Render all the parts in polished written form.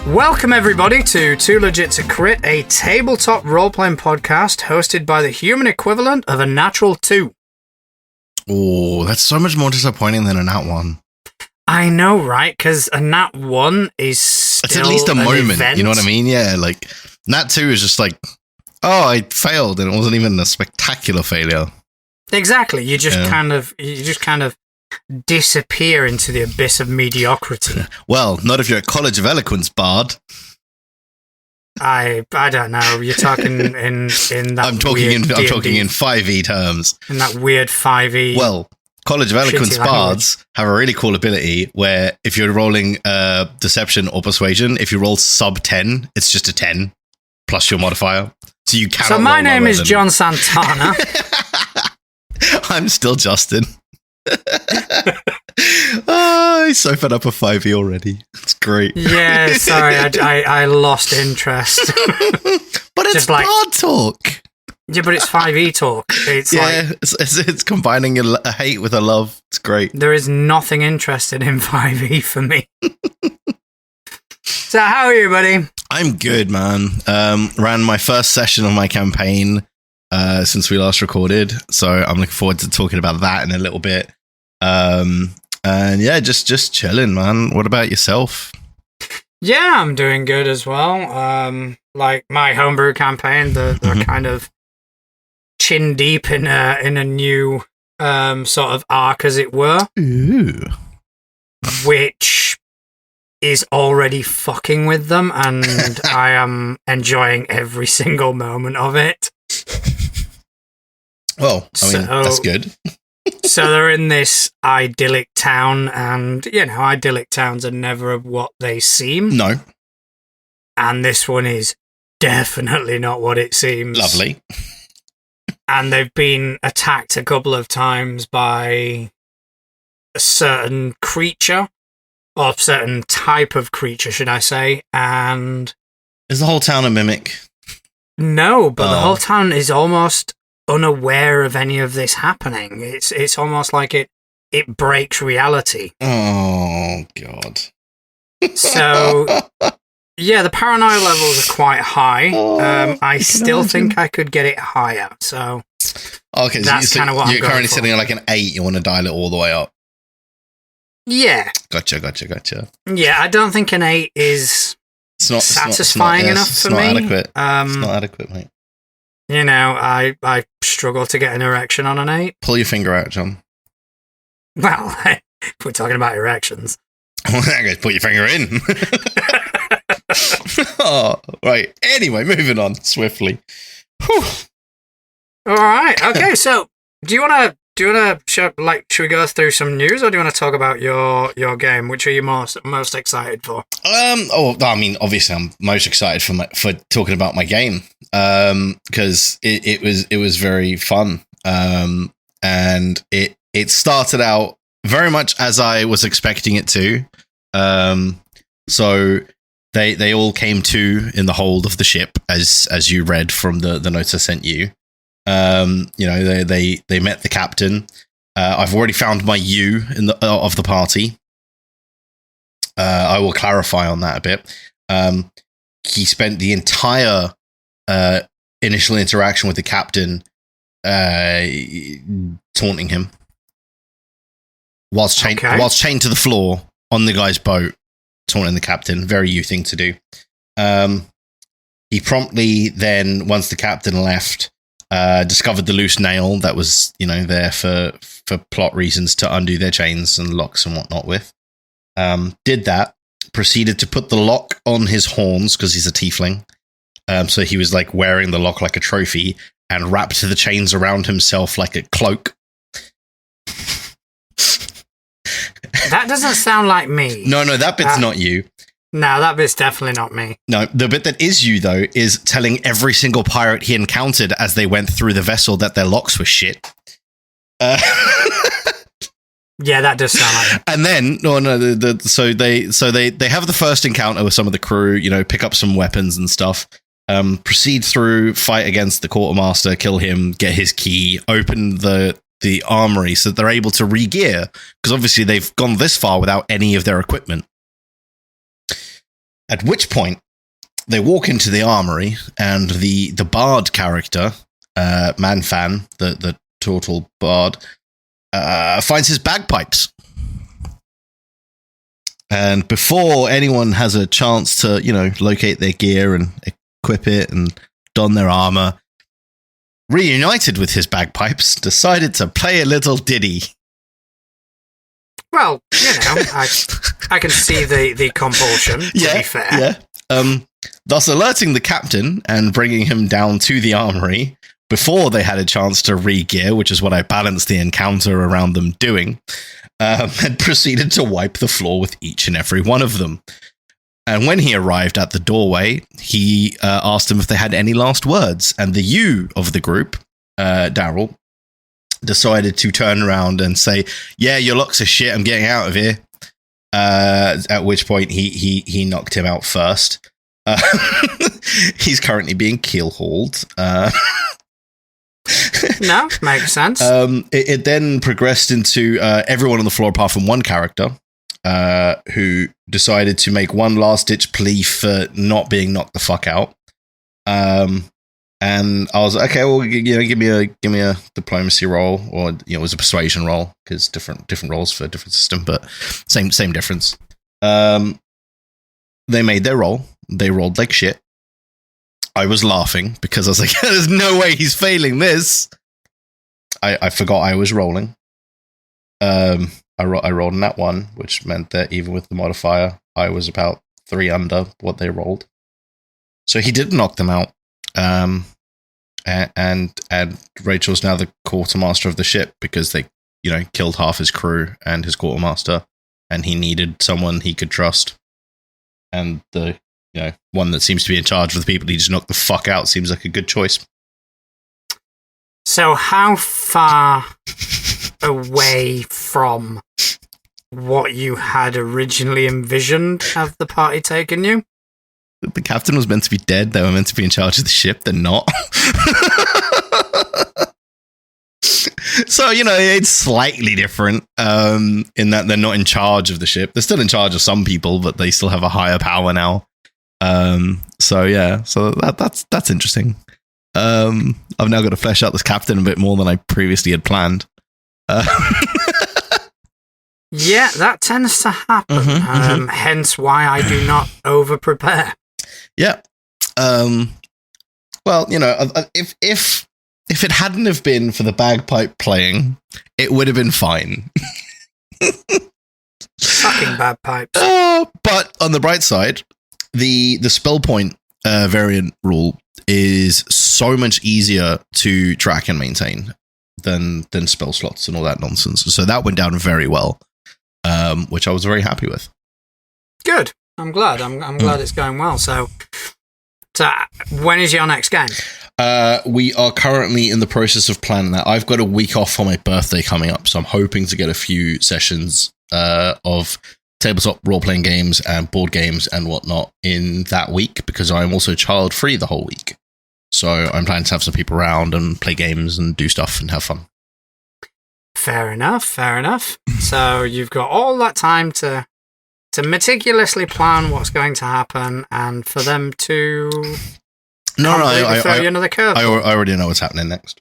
Welcome everybody to Too Legit to Crit, a tabletop role-playing podcast hosted by the human equivalent of a natural 2. Oh, that's so much more disappointing than a nat 1. I know, right? Because a nat 1 is still it's at least a moment, event. you know what I mean? Yeah, like, nat 2 is just like, oh, I failed, and it wasn't even a spectacular failure. Exactly, you just kind of disappear into the abyss of mediocrity. Well, not if you're a College of Eloquence bard. I don't know. You're talking in that. I'm talking in 5e terms. In that weird 5e. Well, College of Eloquence bards have a really cool ability where if you're rolling deception or persuasion, if you roll sub 10, it's just a 10 plus your modifier. So you cannot. So my name is John Santana. I'm still Justin. He's so fed up with 5e already. It's great. Yeah, sorry, I lost interest. But it's bard talk. Yeah, but it's 5e talk. It's combining a hate with a love. It's great. There is nothing interested in 5e for me. So how are you, buddy? I'm good, man. Ran my first session of my campaign since we last recorded, so I'm looking forward to talking about that in a little bit. And yeah, just chilling, man. What about yourself? Yeah, I'm doing good as well. Like my homebrew campaign, they're kind of chin deep in a new sort of arc, as it were. Ooh. Which is already fucking with them, and I am enjoying every single moment of it. Well, I mean, that's good. So they're in this idyllic town, and, you know, idyllic towns are never what they seem. No. And this one is definitely not what it seems. Lovely. And they've been attacked a couple of times by a certain creature, or a certain type of creature, should I say, and... Is the whole town a mimic? No, but the whole town is almost unaware of any of this happening. It's almost like it breaks reality. Oh, God. So, yeah, the paranoia levels are quite high. I still think I could get it higher, so... Okay, that's kind of what I'm going for. You're currently sitting at like an 8, you want to dial it all the way up. Yeah. Gotcha. Yeah, I don't think an 8 is satisfying enough for me. Adequate. It's not adequate, mate. You know, I struggle to get an erection on an 8. Pull your finger out, John. Well, if we're talking about erections. I guess put your finger in. Oh, right. Anyway, moving on swiftly. Whew. All right. Okay, so do you want to should we go through some news, or do you want to talk about your game? Which are you most excited for? I mean, obviously, I'm most excited for talking about my game, because it was very fun, and it started out very much as I was expecting it to. So they all came to in the hold of the ship, as you read from the notes I sent you. You know, they met the captain. I've already found my U of the party. I will clarify on that a bit. He spent the entire initial interaction with the captain taunting him whilst chained to the floor on the guy's boat, taunting the captain. Very you thing to do. He promptly then, once the captain left, discovered the loose nail that was, you know, there for plot reasons to undo their chains and locks and whatnot with. Did that, proceeded to put the lock on his horns because he's a tiefling. So he was like wearing the lock like a trophy and wrapped the chains around himself like a cloak. That doesn't sound like me. No, that bit's not you. No, that bit's definitely not me. No, the bit that is you, though, is telling every single pirate he encountered as they went through the vessel that their locks were shit. Yeah, that does sound like it. And then, so they have the first encounter with some of the crew, you know, pick up some weapons and stuff, proceed through, fight against the quartermaster, kill him, get his key, open the armory so that they're able to re-gear, because obviously they've gone this far without any of their equipment. At which point, they walk into the armory, and the bard character, Manfan, the total bard, finds his bagpipes. And before anyone has a chance to, locate their gear and equip it and don their armor, reunited with his bagpipes, decided to play a little ditty. Well, I can see the compulsion, to be fair. Yeah. Thus alerting the captain and bringing him down to the armory before they had a chance to re-gear, which is what I balanced the encounter around them doing, and proceeded to wipe the floor with each and every one of them. And when he arrived at the doorway, he asked them if they had any last words. And the you of the group, Daryl, decided to turn around and say, "Yeah, your locks are shit, I'm getting out of here." At which point he knocked him out first. He's currently being keel-hauled. No, makes sense. It then progressed into everyone on the floor apart from one character who decided to make one last-ditch plea for not being knocked the fuck out. And I was like, okay, well, give me a diplomacy roll, or it was a persuasion roll, because different roles for a different system, but same difference. They made their roll. They rolled like shit. I was laughing because I was like, there's no way he's failing this. I forgot I was rolling. I rolled in that one, which meant that even with the modifier, I was about 3 under what they rolled. So he did knock them out. And Rachel's now the quartermaster of the ship because they, killed half his crew and his quartermaster, and he needed someone he could trust. And the one that seems to be in charge of the people he just knocked the fuck out seems like a good choice. So how far away from what you had originally envisioned have the party taken you? The captain was meant to be dead. They were meant to be in charge of the ship. They're not. So, it's slightly different in that they're not in charge of the ship. They're still in charge of some people, but they still have a higher power now. So that's interesting. I've now got to flesh out this captain a bit more than I previously had planned. Yeah, that tends to happen. Hence why I do not over-prepare. Yeah. Well, if it hadn't have been for the bagpipe playing, it would have been fine. Fucking bagpipes. But on the bright side, the spell point variant rule is so much easier to track and maintain than spell slots and all that nonsense. So that went down very well, which I was very happy with. Good. I'm glad. I'm glad it's going well. So when is your next game? We are currently in the process of planning that. I've got a week off for my birthday coming up, so I'm hoping to get a few sessions of tabletop role-playing games and board games and whatnot in that week, because I'm also child-free the whole week. So I'm planning to have some people around and play games and do stuff and have fun. Fair enough. So you've got all that time to meticulously plan what's going to happen, and for them to I throw you another curve. I already know what's happening next.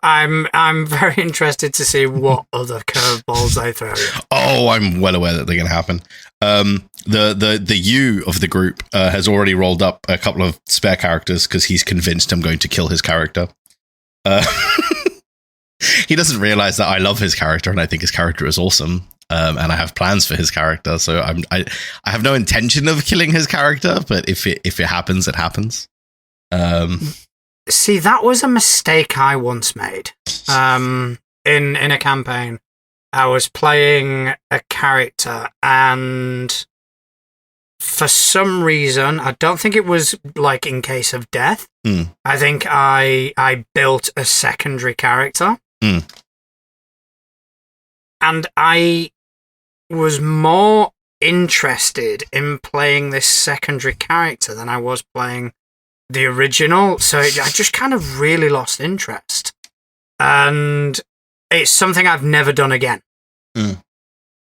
I'm very interested to see what other curveballs they throw you. Oh, I'm well aware that they're going to happen. The you of the group has already rolled up a couple of spare characters because he's convinced I'm going to kill his character. He doesn't realize that I love his character and I think his character is awesome. And I have plans for his character, so I have no intention of killing his character, but if it happens, it happens. See, that was a mistake I once made. In a campaign, I was playing a character, and for some reason, I don't think it was like in case of death. I think I built a secondary character. And I was more interested in playing this secondary character than I was playing the original. So I just kind of really lost interest. And it's something I've never done again.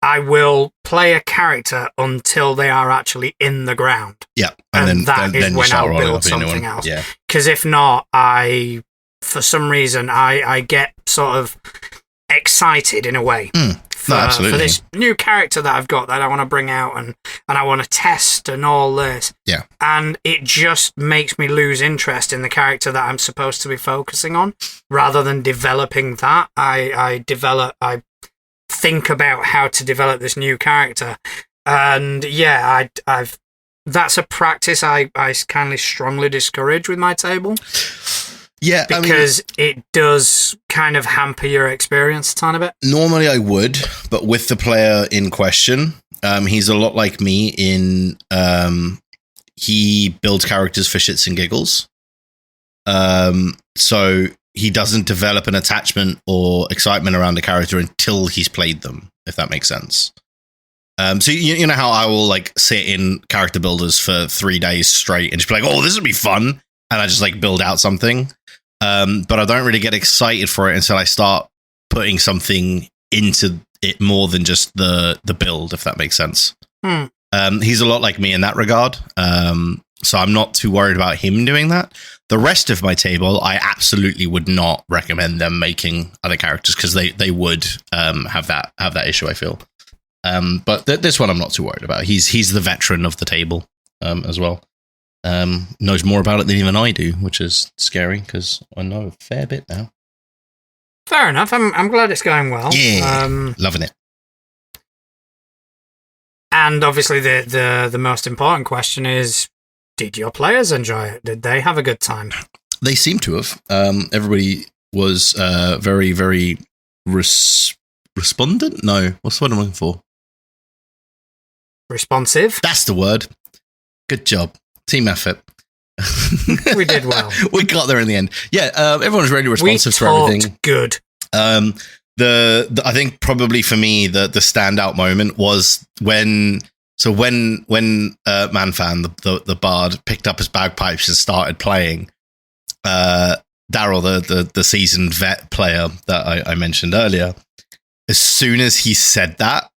I will play a character until they are actually in the ground. Yeah, and then when I'll build something else. Yeah, because if not, for some reason I get sort of excited in a way for this new character that I've got that I want to bring out and I want to test and all this. Yeah, and it just makes me lose interest in the character that I'm supposed to be focusing on, rather than developing that. I think about how to develop this new character, and yeah, I've that's a practice I kind of strongly discourage with my table. Yeah, because it does kind of hamper your experience a tiny bit. Normally I would, but with the player in question, he's a lot like me in he builds characters for shits and giggles. So he doesn't develop an attachment or excitement around a character until he's played them, if that makes sense. So you know how I will like sit in character builders for 3 days straight and just be like, oh, this would be fun. And I just like build out something. But I don't really get excited for it until I start putting something into it more than just the build, if that makes sense. He's a lot like me in that regard. So I'm not too worried about him doing that. The rest of my table, I absolutely would not recommend them making other characters because they would have that issue, I feel. But this one I'm not too worried about. He's the veteran of the table as well. Knows more about it than even I do, which is scary because I know a fair bit now. Fair enough. I'm glad it's going well. Yeah, loving it. And obviously, the most important question is: did your players enjoy it? Did they have a good time? They seem to have. Everybody was very, very respondent. No, what's the word I'm looking for? Responsive. That's the word. Good job. Team effort. We did well. We got there in the end. Yeah, everyone was really responsive to everything. Good. The I think probably for me the standout moment was when Manfan the bard picked up his bagpipes and started playing. Daryl, the seasoned vet player that I mentioned earlier, as soon as he said that,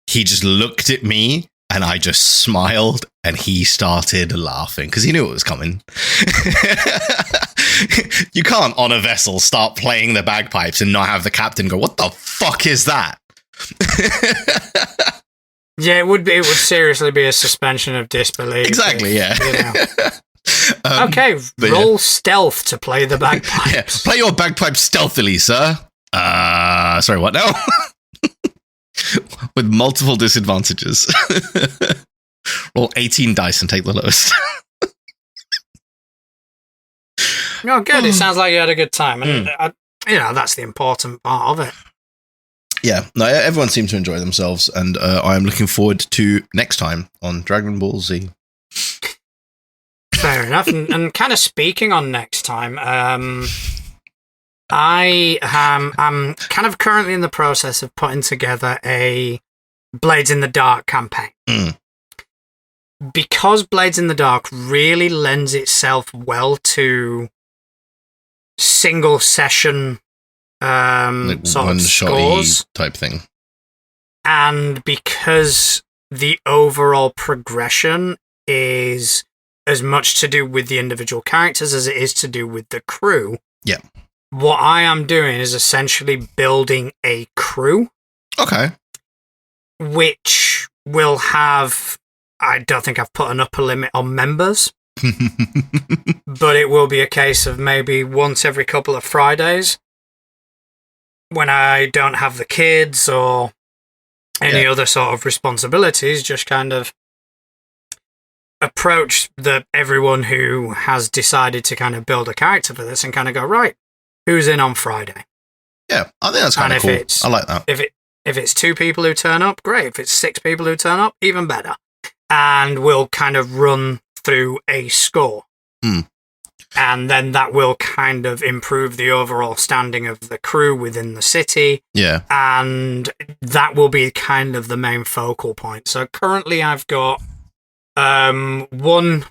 he just looked at me. And I just smiled and he started laughing because he knew it was coming. You can't, on a vessel, start playing the bagpipes and not have the captain go, what the fuck is that? Yeah, it would seriously be a suspension of disbelief. Exactly, yeah. You know. Okay, roll stealth to play the bagpipes. Yeah, play your bagpipes stealthily, sir. Sorry, what now? With multiple disadvantages. Roll 18 dice and take the lowest. Oh, good. It sounds like you had a good time. And, that's the important part of it. Yeah, no, everyone seemed to enjoy themselves. And I am looking forward to next time on Dragon Ball Z. Fair enough. And kind of speaking on next time, I'm kind of currently in the process of putting together a Blades in the Dark campaign. Because Blades in the Dark really lends itself well to single session like sort of scores type thing. And because the overall progression is as much to do with the individual characters as it is to do with the crew. Yeah. What I am doing is essentially building a crew. Okay. Which will have, I don't think I've put an upper limit on members, but it will be a case of maybe once every couple of Fridays when I don't have the kids or any other sort of responsibilities, just kind of approach everyone who has decided to kind of build a character for this and kind of go, right, who's in on Friday? Yeah, I think that's kind of cool. I like that. If it's 2 people who turn up, great. If it's 6 people who turn up, even better. And we'll kind of run through a score. And then that will kind of improve the overall standing of the crew within the city. Yeah. And that will be kind of the main focal point. So currently I've got 1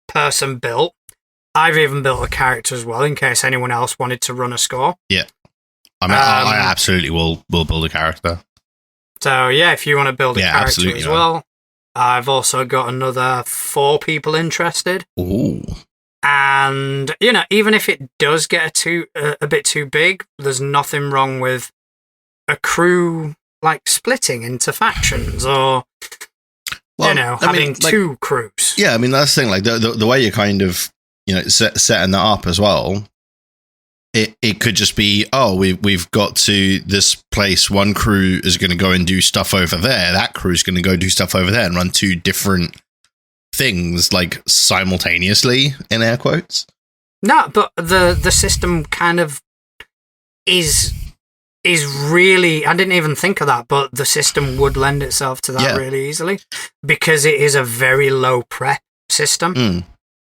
person built. I've even built a character as well in case anyone else wanted to run a score. Yeah. I mean, I absolutely will build a character. So yeah, if you want to build a character absolutely, as man. well, I've also got another 4 people interested. Ooh. And, you know, even if it does get a bit too big, there's nothing wrong with a crew, like, splitting into factions or, Well, you know, having 2 crews. Yeah, I mean, that's the thing. Like, the way you're kind of, you know, setting that up as well, it could just be, oh, we've got to this place. One crew is going to go and do stuff over there. That crew is going to go do stuff over there and run 2 different things, like, simultaneously, in air quotes. No, but the system kind of is really, I didn't even think of that, but the system would lend itself to that really easily because it is a very low prep system.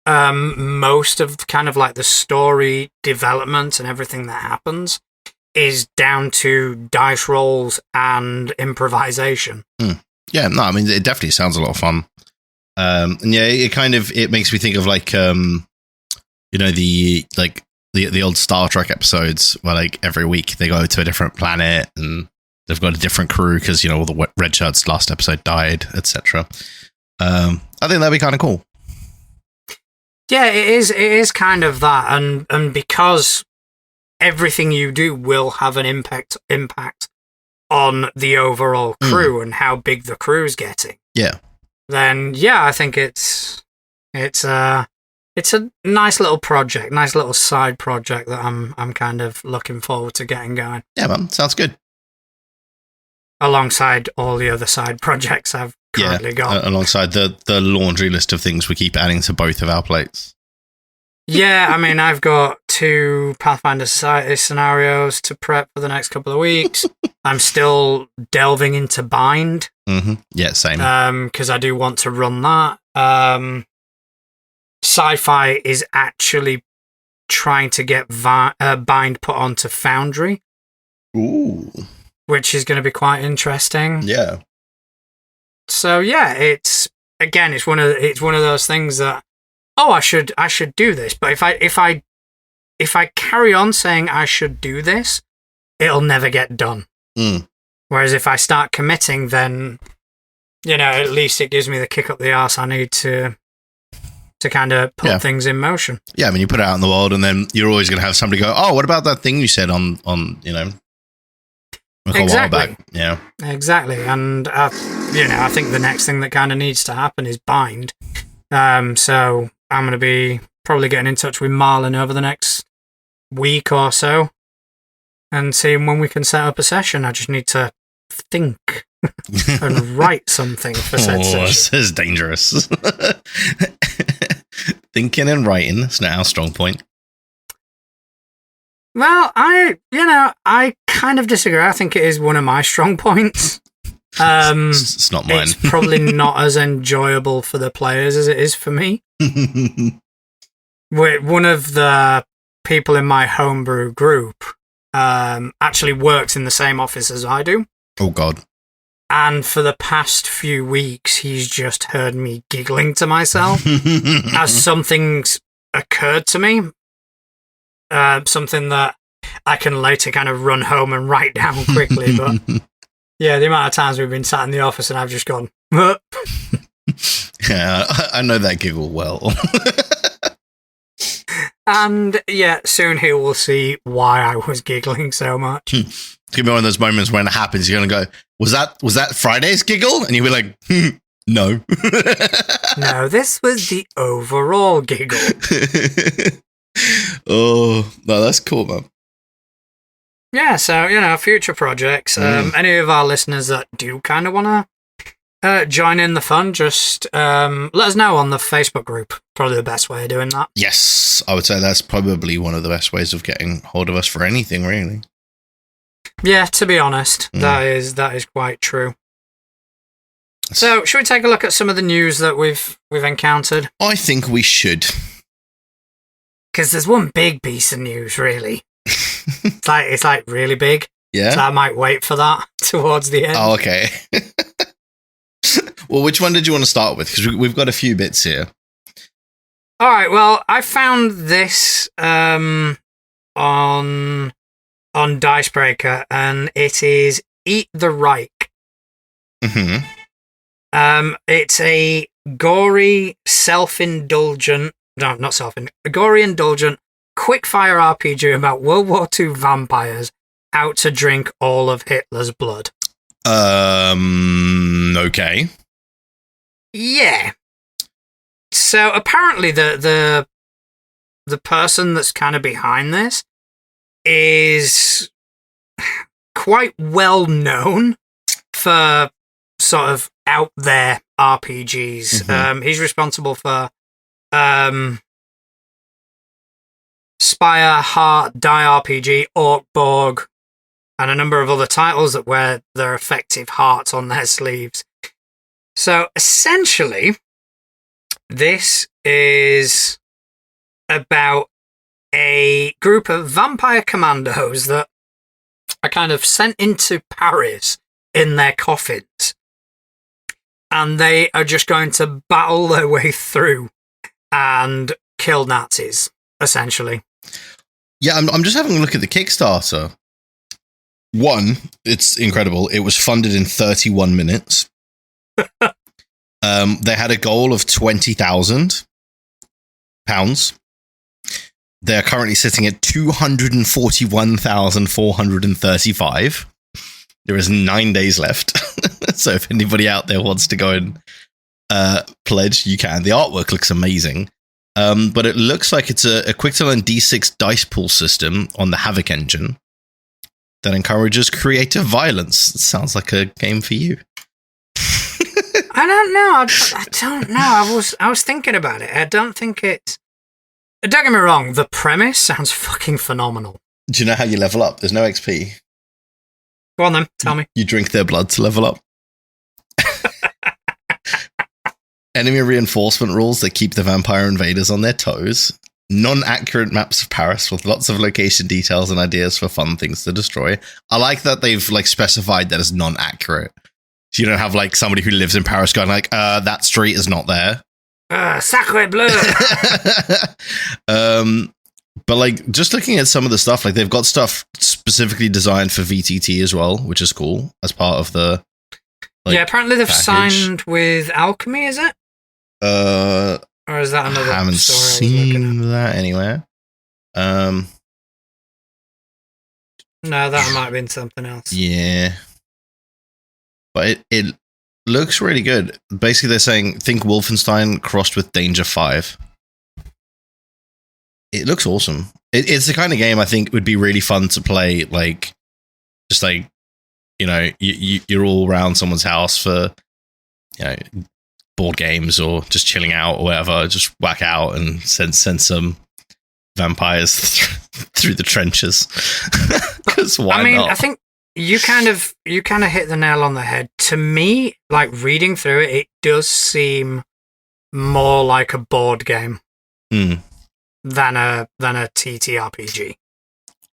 Most of kind of like the story development and everything that happens is down to dice rolls and improvisation. Yeah, no, I mean, it definitely sounds a lot of fun. And yeah, it makes me think of like, you know, the old Star Trek episodes where like every week they go to a different planet and they've got a different crew because, you know, all the red shirts last episode died, etc. I think that'd be kind of cool. Yeah, it is kind of that, and because everything you do will have an impact on the overall crew and how big the crew's getting. Yeah. Then yeah, I think it's a nice little project, nice little side project that I'm kind of looking forward to getting going. Yeah, man, sounds good. Alongside all the other side projects I've currently got. Alongside the laundry list of things we keep adding to both of our plates. Yeah, I mean, I've got 2 Pathfinder Society scenarios to prep for the next couple of weeks. I'm still delving into Bind. Mm-hmm. Yeah, same. Because I do want to run that. Sci-Fi is actually trying to get Bind put onto Foundry. Ooh. Which is going to be quite interesting. Yeah. So yeah, it's one of those things that, oh, I should do this, but if I carry on saying I should do this, it'll never get done. Whereas if I start committing, then, you know, at least it gives me the kick up the arse I need to kind of put things in motion. Yeah, I mean, you put it out in the world, and then you're always going to have somebody go, "Oh, what about that thing you said on you know?" Exactly. A while back. Yeah. Exactly. And, you know, I think the next thing that kind of needs to happen is Bind. So I'm going to be probably getting in touch with Marlon over the next week or so and seeing when we can set up a session. I just need to think and write something for said session. This is dangerous. Thinking and writing, that's not our strong point. Well, I kind of disagree. I think it is one of my strong points. It's not mine. It's probably not as enjoyable for the players as it is for me. One of the people in my homebrew group actually works in the same office as I do. Oh, God. And for the past few weeks, he's just heard me giggling to myself as something's occurred to me. Something that I can later kind of run home and write down quickly. But yeah, the amount of times we've been sat in the office and I've just gone, Hup. Yeah, I know that giggle well. And yeah, soon he will see why I was giggling so much. It's going to be one of those moments when it happens, you're going to go, was that Friday's giggle? And you'll be like, no. No, this was the overall giggle. Oh, no, that's cool, man. Yeah, so, you know, future projects. Any of our listeners that do kind of want to join in the fun, just let us know on the Facebook group. Probably the best way of doing that. Yes, I would say that's probably one of the best ways of getting hold of us for anything, really. Yeah, to be honest, that is quite true. So, should we take a look at some of the news that we've encountered? I think we should. Because there's one big piece of news, really. It's like really big. Yeah. So I might wait for that towards the end. Oh, okay. Well, which one did you want to start with? Because we've got a few bits here. All right. Well, I found this on Dicebreaker, and it is Eat the Reich. Mm-hmm. It's a gory, self-indulgent, no, not self-indulgent, a gory, indulgent, quick-fire RPG about World War II vampires out to drink all of Hitler's blood. Okay. Yeah. So apparently the person that's kind of behind this is quite well known for sort of out there RPGs. Mm-hmm. He's responsible for Spire, Heart, Die RPG, Orkborg, and a number of other titles that wear their effective hearts on their sleeves. So essentially, this is about a group of vampire commandos that are kind of sent into Paris in their coffins. And they are just going to battle their way through and kill Nazis, essentially. Yeah, I'm just having a look at the Kickstarter. One, it's incredible. It was funded in 31 minutes. They had a goal of £20,000. They're currently sitting at 241,435. There is 9 days left. So if anybody out there wants to go and pledge, you can. The artwork looks amazing. But it looks like it's a quick to learn D6 dice pool system on the Havoc engine that encourages creative violence. It sounds like a game for you. I don't know. I don't know. I was thinking about it. I don't think it's... Don't get me wrong, the premise sounds fucking phenomenal. Do you know how you level up? There's no XP. Go on then, tell me. You drink their blood to level up. Enemy reinforcement rules that keep the vampire invaders on their toes. Non-accurate maps of Paris with lots of location details and ideas for fun things to destroy. I like that they've like specified that as non-accurate. So you don't have like somebody who lives in Paris going like, that street is not there. Sacre bleu. But like just looking at some of the stuff, like they've got stuff specifically designed for VTT as well, which is cool as part of the. Like, yeah, apparently they've package. Signed with Alchemy, is it? Or is that another? I haven't seen that anywhere. No, that might have been something else. Yeah, but it looks really good. Basically, they're saying think Wolfenstein crossed with Danger 5. It looks awesome. It's the kind of game I think would be really fun to play. Like, just like, you know, you're all around someone's house for, you know, board games or just chilling out or whatever. Just whack out and send some vampires through the trenches. Because why not? I think you kind of hit the nail on the head. To me, like reading through it, it does seem more like a board game than a TTRPG.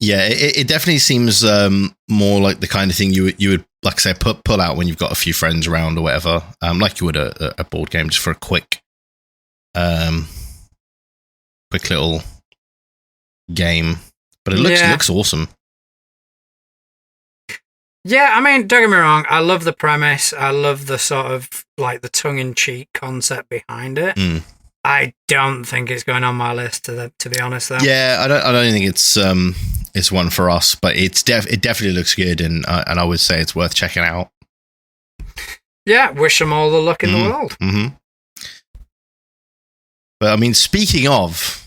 Yeah, it definitely seems more like the kind of thing you would like say pull out when you've got a few friends around or whatever, like you would a board game just for a quick little game. But it looks awesome. Yeah, I mean, don't get me wrong. I love the premise. I love the sort of like the tongue-in-cheek concept behind it. I don't think it's going on my list to be honest, though. Yeah, I don't think it's one for us, but it definitely looks good, and I would say it's worth checking out. Yeah, wish them all the luck in the world. Mm-hmm. But I mean, speaking of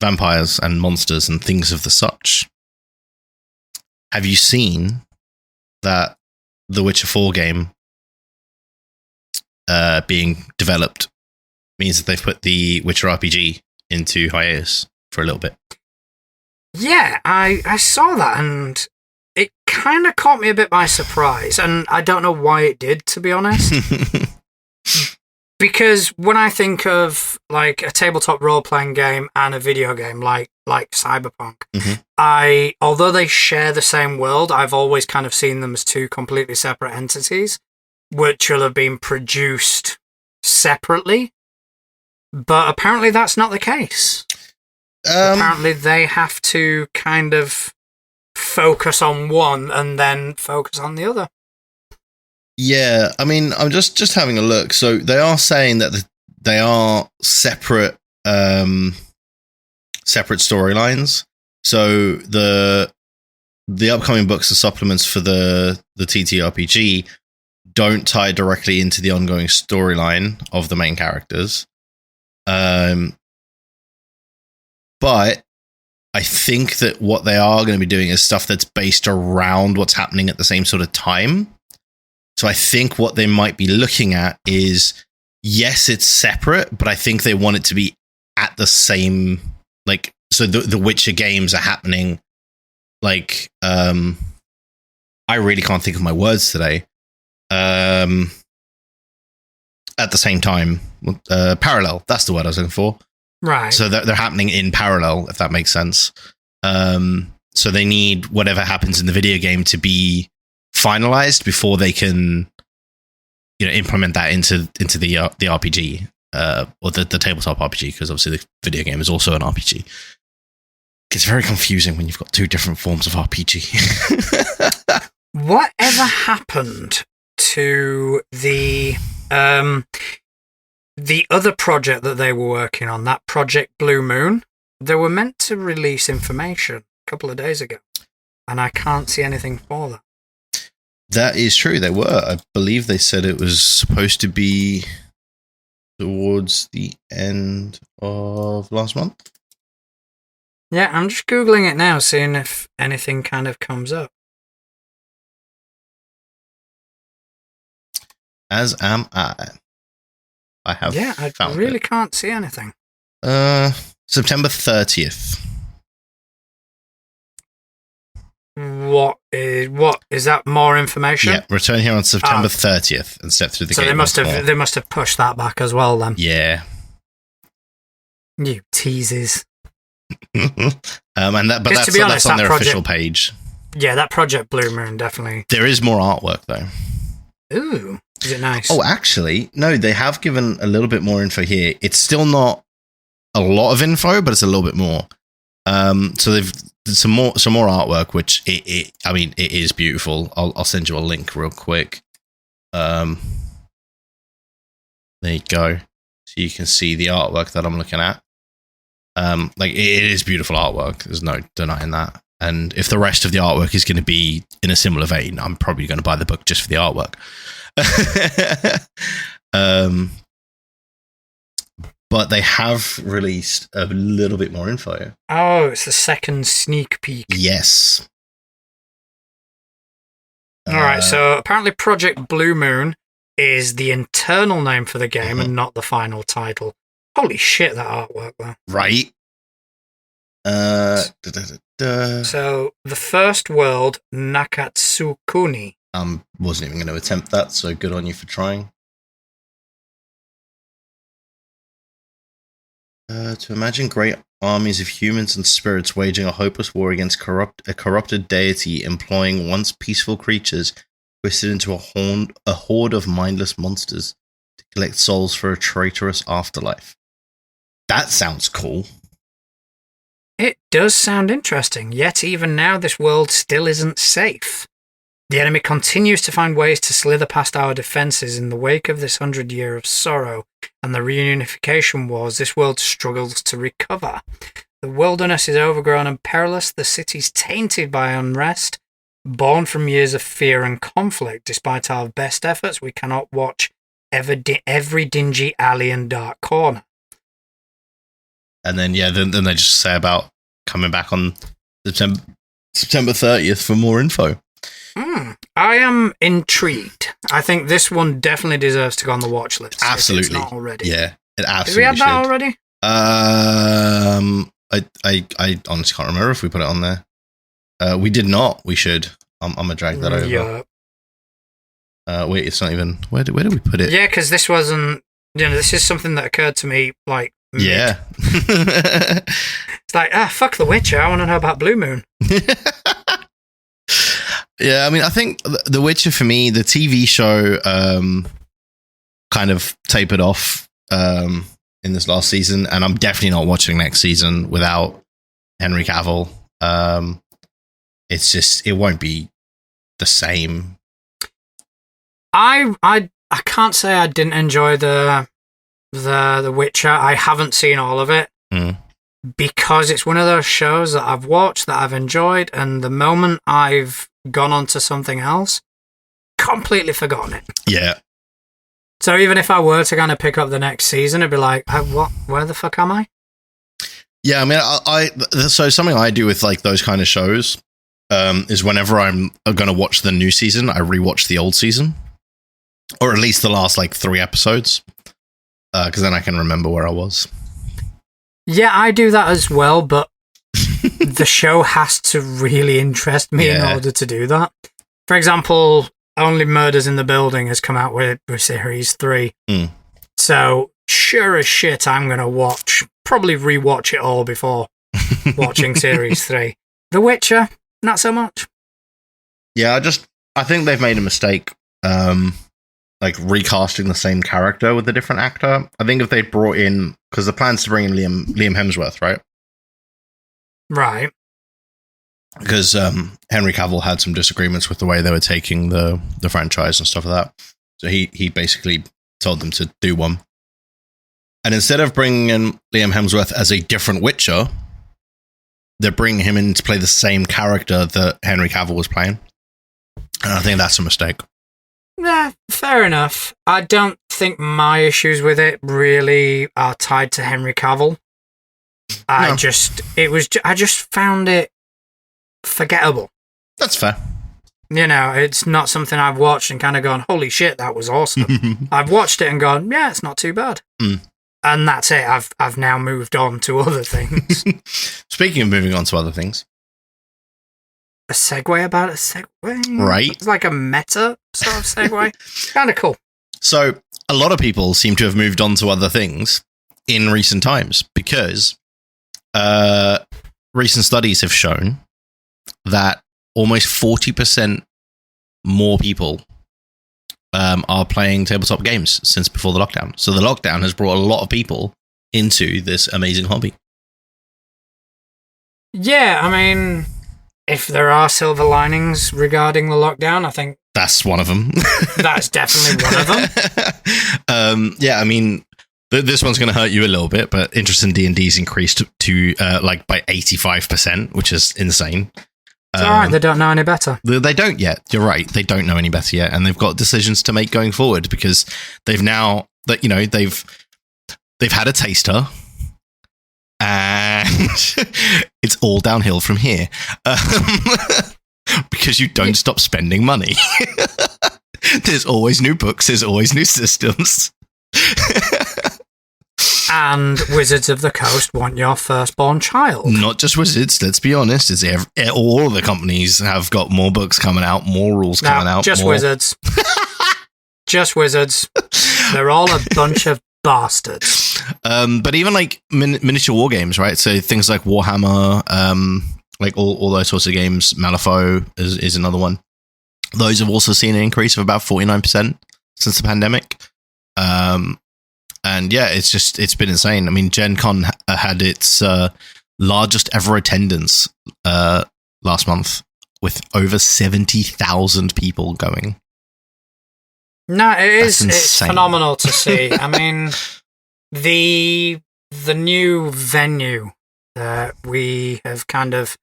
vampires and monsters and things of the such, have you seen that the Witcher 4 game being developed means that they've put the Witcher RPG into hiatus for a little bit? Yeah, I saw that, and it kind of caught me a bit by surprise, and I don't know why it did, to be honest. Because when I think of like a tabletop role-playing game and a video game like Cyberpunk, although they share the same world, I've always kind of seen them as two completely separate entities, which will have been produced separately. But apparently that's not the case. Apparently they have to kind of focus on one and then focus on the other. Yeah, I mean, I'm just having a look. So they are saying that they are separate separate storylines. So the upcoming books and supplements for the TTRPG don't tie directly into the ongoing storyline of the main characters. But I think that what they are going to be doing is stuff that's based around what's happening at the same sort of time. So I think what they might be looking at is, yes, it's separate, but I think they want it to be at the same, like, so the Witcher games are happening, like, I really can't think of my words today. At the same time, parallel, that's the word I was looking for. Right. So they're happening in parallel, if that makes sense. So they need whatever happens in the video game to be finalized before they can, implement that into the RPG, or the tabletop RPG, because obviously the video game is also an RPG. It's very confusing when you've got two different forms of RPG. Whatever happened to the other project that they were working on, that Project Blue Moon? They were meant to release information a couple of days ago, and I can't see anything for that. That is true. They were. I believe they said it was supposed to be towards the end of last month. Yeah, I'm just Googling it now, seeing if anything kind of comes up. As am I. I have. Yeah, I really can't see anything. September 30th. What is that? More information? Yeah, return here on September 30th and step through the gate. So they must have pushed that back as well then. Yeah. You teases. That's on their official page. Yeah, that Project Blue Moon definitely. There is more artwork though. Ooh, is it nice? Oh, actually, no, they have given a little bit more info here. It's still not a lot of info, but it's a little bit more. So they've some more artwork, which it is beautiful. I'll send you a link real quick. There you go, so you can see the artwork that I'm looking at. Like it is beautiful artwork. There's no denying that. And if the rest of the artwork is going to be in a similar vein, I'm probably going to buy the book just for the artwork. But they have released a little bit more info. Oh, it's the second sneak peek. Yes. All right, so apparently Project Blue Moon is the internal name for the game and not the final title. Holy shit, that artwork, though. Right. So, the first world, Nakatsukuni. Wasn't even going to attempt that, so good on you for trying. To imagine great armies of humans and spirits waging a hopeless war against a corrupted deity, employing once peaceful creatures twisted into a horde of mindless monsters to collect souls for a traitorous afterlife. That sounds cool. It does sound interesting, yet even now this world still isn't safe. The enemy continues to find ways to slither past our defences in the wake of this 100-year of sorrow and the reunification wars. This world struggles to recover. The wilderness is overgrown and perilous. The city's tainted by unrest, born from years of fear and conflict. Despite our best efforts, we cannot watch every dingy alley and dark corner. And then, then they just say about coming back on September 30th for more info. I am intrigued. I think this one definitely deserves to go on the watch list. Absolutely. If it's not already. Yeah, it absolutely Did we have that already? I honestly can't remember if we put it on there. We did not. We should. I'm going to drag that over. Yeah. Wait, it's not even... Where did we put it? Yeah, because this wasn't... this is something that occurred to me, like... Yeah. It's like, fuck The Witcher. I want to know about Blue Moon. Yeah, I mean, I think The Witcher, for me, the TV show kind of tapered off in this last season, and I'm definitely not watching next season without Henry Cavill. It's just, it won't be the same. I can't say I didn't enjoy the Witcher. I haven't seen all of it because it's one of those shows that I've watched that I've enjoyed, and the moment I've gone on to something else, completely forgotten it. Yeah. So even if I were to kind of pick up the next season, it'd be like, what? Where the fuck am I? Yeah, I mean, so something I do with like those kind of shows is whenever I'm going to watch the new season, I rewatch the old season, or at least the last like 3 episodes, because then I can remember where I was. Yeah, I do that as well, but the show has to really interest me in order to do that. For example, Only Murders in the Building has come out with series 3. So sure as shit, I'm going to probably rewatch it all before watching series 3. The Witcher, not so much. Yeah, I think they've made a mistake, like recasting the same character with a different actor. I think if they brought in, because the plan's to bring in Liam Hemsworth, right? Right. Because Henry Cavill had some disagreements with the way they were taking the franchise and stuff like that. So he basically told them to do one. And instead of bringing in Liam Hemsworth as a different Witcher, they're bringing him in to play the same character that Henry Cavill was playing. And I think that's a mistake. Yeah, fair enough. I don't think my issues with it really are tied to Henry Cavill. I just found it forgettable. That's fair. You know, it's not something I've watched and kind of gone, holy shit, that was awesome. I've watched it and gone, yeah, it's not too bad. And that's it. I've now moved on to other things. Speaking of moving on to other things. A segue about a segue? Right. It's like a meta sort of segue. Kind of cool. So a lot of people seem to have moved on to other things in recent times because recent studies have shown that almost 40% more people are playing tabletop games since before the lockdown. So the lockdown has brought a lot of people into this amazing hobby. Yeah, I mean, if there are silver linings regarding the lockdown, I think that's one of them. That's definitely one of them. Yeah, I mean, this one's going to hurt you a little bit, but interest in D&D's increased to like by 85%, which is insane. It's all right, they don't know any better. They don't yet. You're right. They don't know any better yet, and they've got decisions to make going forward because they've now that they've had a taster, and it's all downhill from here because you don't stop spending money. There's always new books. There's always new systems. And Wizards of the Coast want your firstborn child. Not just Wizards, let's be honest. All of the companies have got more books coming out, more rules coming out. Just Wizards. Just Wizards. They're all a bunch of bastards. But even like miniature war games, right? So things like Warhammer, like all those sorts of games, Malifaux is another one. Those have also seen an increase of about 49% since the pandemic. And yeah, it's been insane. I mean, Gen Con had its largest ever attendance last month with over 70,000 people going. No, it's phenomenal to see. I mean, the new venue that we have kind of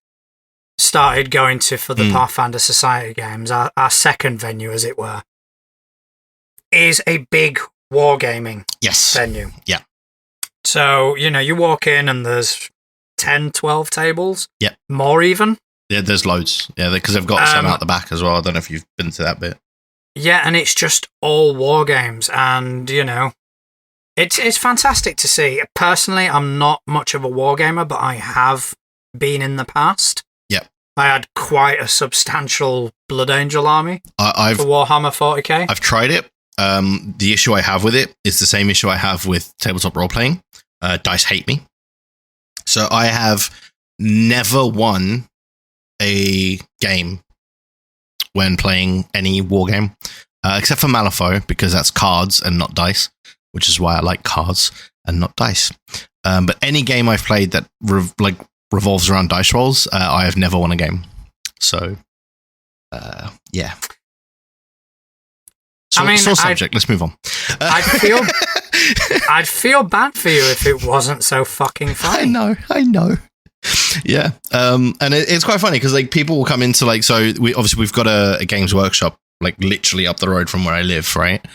started going to for the Pathfinder Society games, our second venue, as it were, is a big wargaming venue. Yeah. So, you walk in and there's 10, 12 tables. Yeah. More even. Yeah, there's loads. Yeah, because they've got some out the back as well. I don't know if you've been to that bit. Yeah, and it's just all war games. And, it's fantastic to see. Personally, I'm not much of a war gamer, but I have been in the past. Yeah. I had quite a substantial Blood Angel army for Warhammer 40k. I've tried it. The issue I have with it is the same issue I have with tabletop role playing. Dice hate me. So I have never won a game when playing any war game, except for Malifaux, because that's cards and not dice, which is why I like cards and not dice. But any game I've played that revolves around dice rolls, I have never won a game. So, yeah. Sore subject. Let's move on. I'd feel bad for you if it wasn't so fucking funny. I know. Yeah. And it's quite funny because like people will come into like, so we've got a games workshop like literally up the road from where I live, right?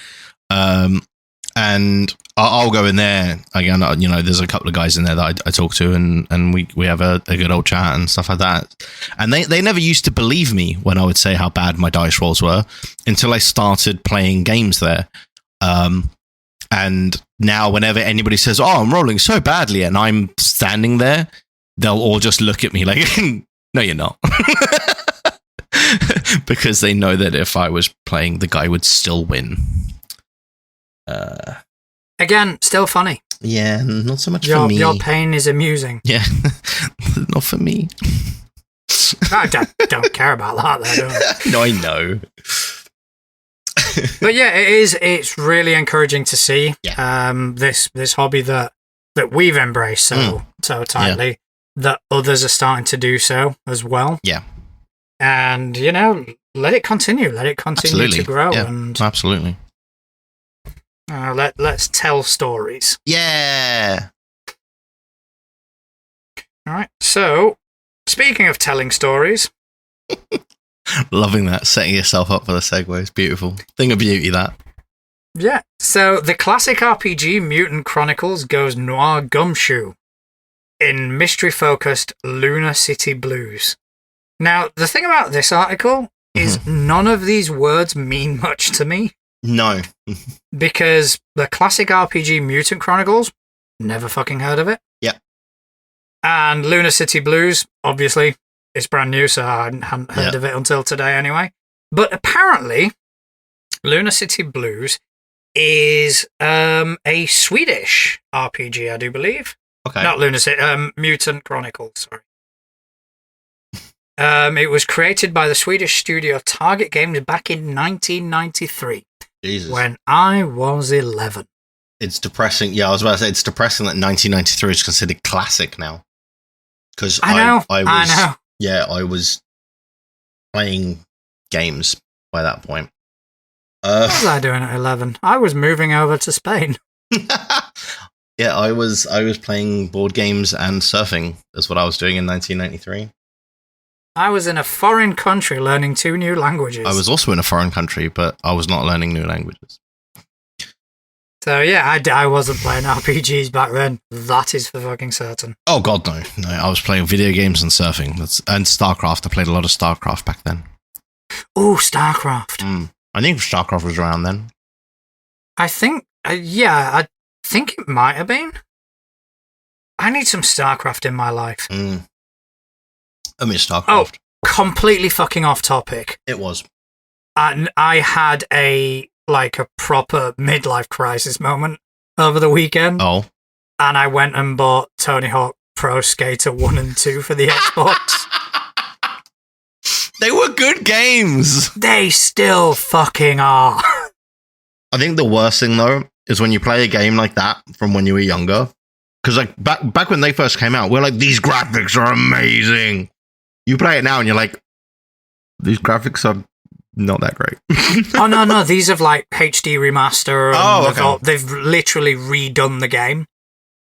And I'll go in there again. You know, there's a couple of guys in there that I talk to, and we have a good old chat and stuff like that. And they never used to believe me when I would say how bad my dice rolls were until I started playing games there. And now whenever anybody says, "Oh, I'm rolling so badly," and I'm standing there, they'll all just look at me like, "No, you're not," because they know that if I was playing, the guy would still win. Again, still funny. Yeah, not so much for me. Your pain is amusing. Yeah, not for me. I don't care about that, though. No, I know. But yeah, it's really encouraging to see this hobby that we've embraced so tightly, that others are starting to do so as well. Yeah. And, you know, let it continue. Let it continue to grow. Yeah, and absolutely. Let's tell stories. Yeah. All right. So, speaking of telling stories. Loving that. Setting yourself up for the segue. It's beautiful. Thing of beauty, that. Yeah. So, the classic RPG Mutant Chronicles goes noir gumshoe in mystery-focused Lunar City Blues. Now, the thing about this article is none of these words mean much to me. No. Because the classic RPG Mutant Chronicles, never fucking heard of it. Yep. And Lunar City Blues, obviously, it's brand new, so I hadn't heard of it until today anyway. But apparently, Lunar City Blues is a Swedish RPG, I do believe. Okay. Not Lunar City, Mutant Chronicles, sorry. It was created by the Swedish studio Target Games back in 1993. Jesus. When I was 11. It's depressing. Yeah, I was about to say, it's depressing that 1993 is considered classic now. Because I know. Yeah, I was playing games by that point. What was I doing at 11? I was moving over to Spain. Yeah, I was playing board games and surfing. That's what I was doing in 1993. I was in a foreign country learning 2 new languages. I was also in a foreign country, but I was not learning new languages. So yeah, I wasn't playing RPGs back then. That is for fucking certain. Oh god, no. No, I was playing video games and surfing. And StarCraft. I played a lot of StarCraft back then. Oh, StarCraft. I think StarCraft was around then. I think, I think it might have been. I need some StarCraft in my life. I miss StarCraft. Oh, completely fucking off topic. It was. And I had a proper midlife crisis moment over the weekend. Oh. And I went and bought Tony Hawk Pro Skater 1 and 2 for the Xbox. They were good games. They still fucking are. I think the worst thing, though, is when you play a game like that from when you were younger. Because like back when they first came out, we're like, these graphics are amazing. You play it now and you're like, these graphics are not that great. Oh, no. These have like HD remaster. Okay. They've literally redone the game.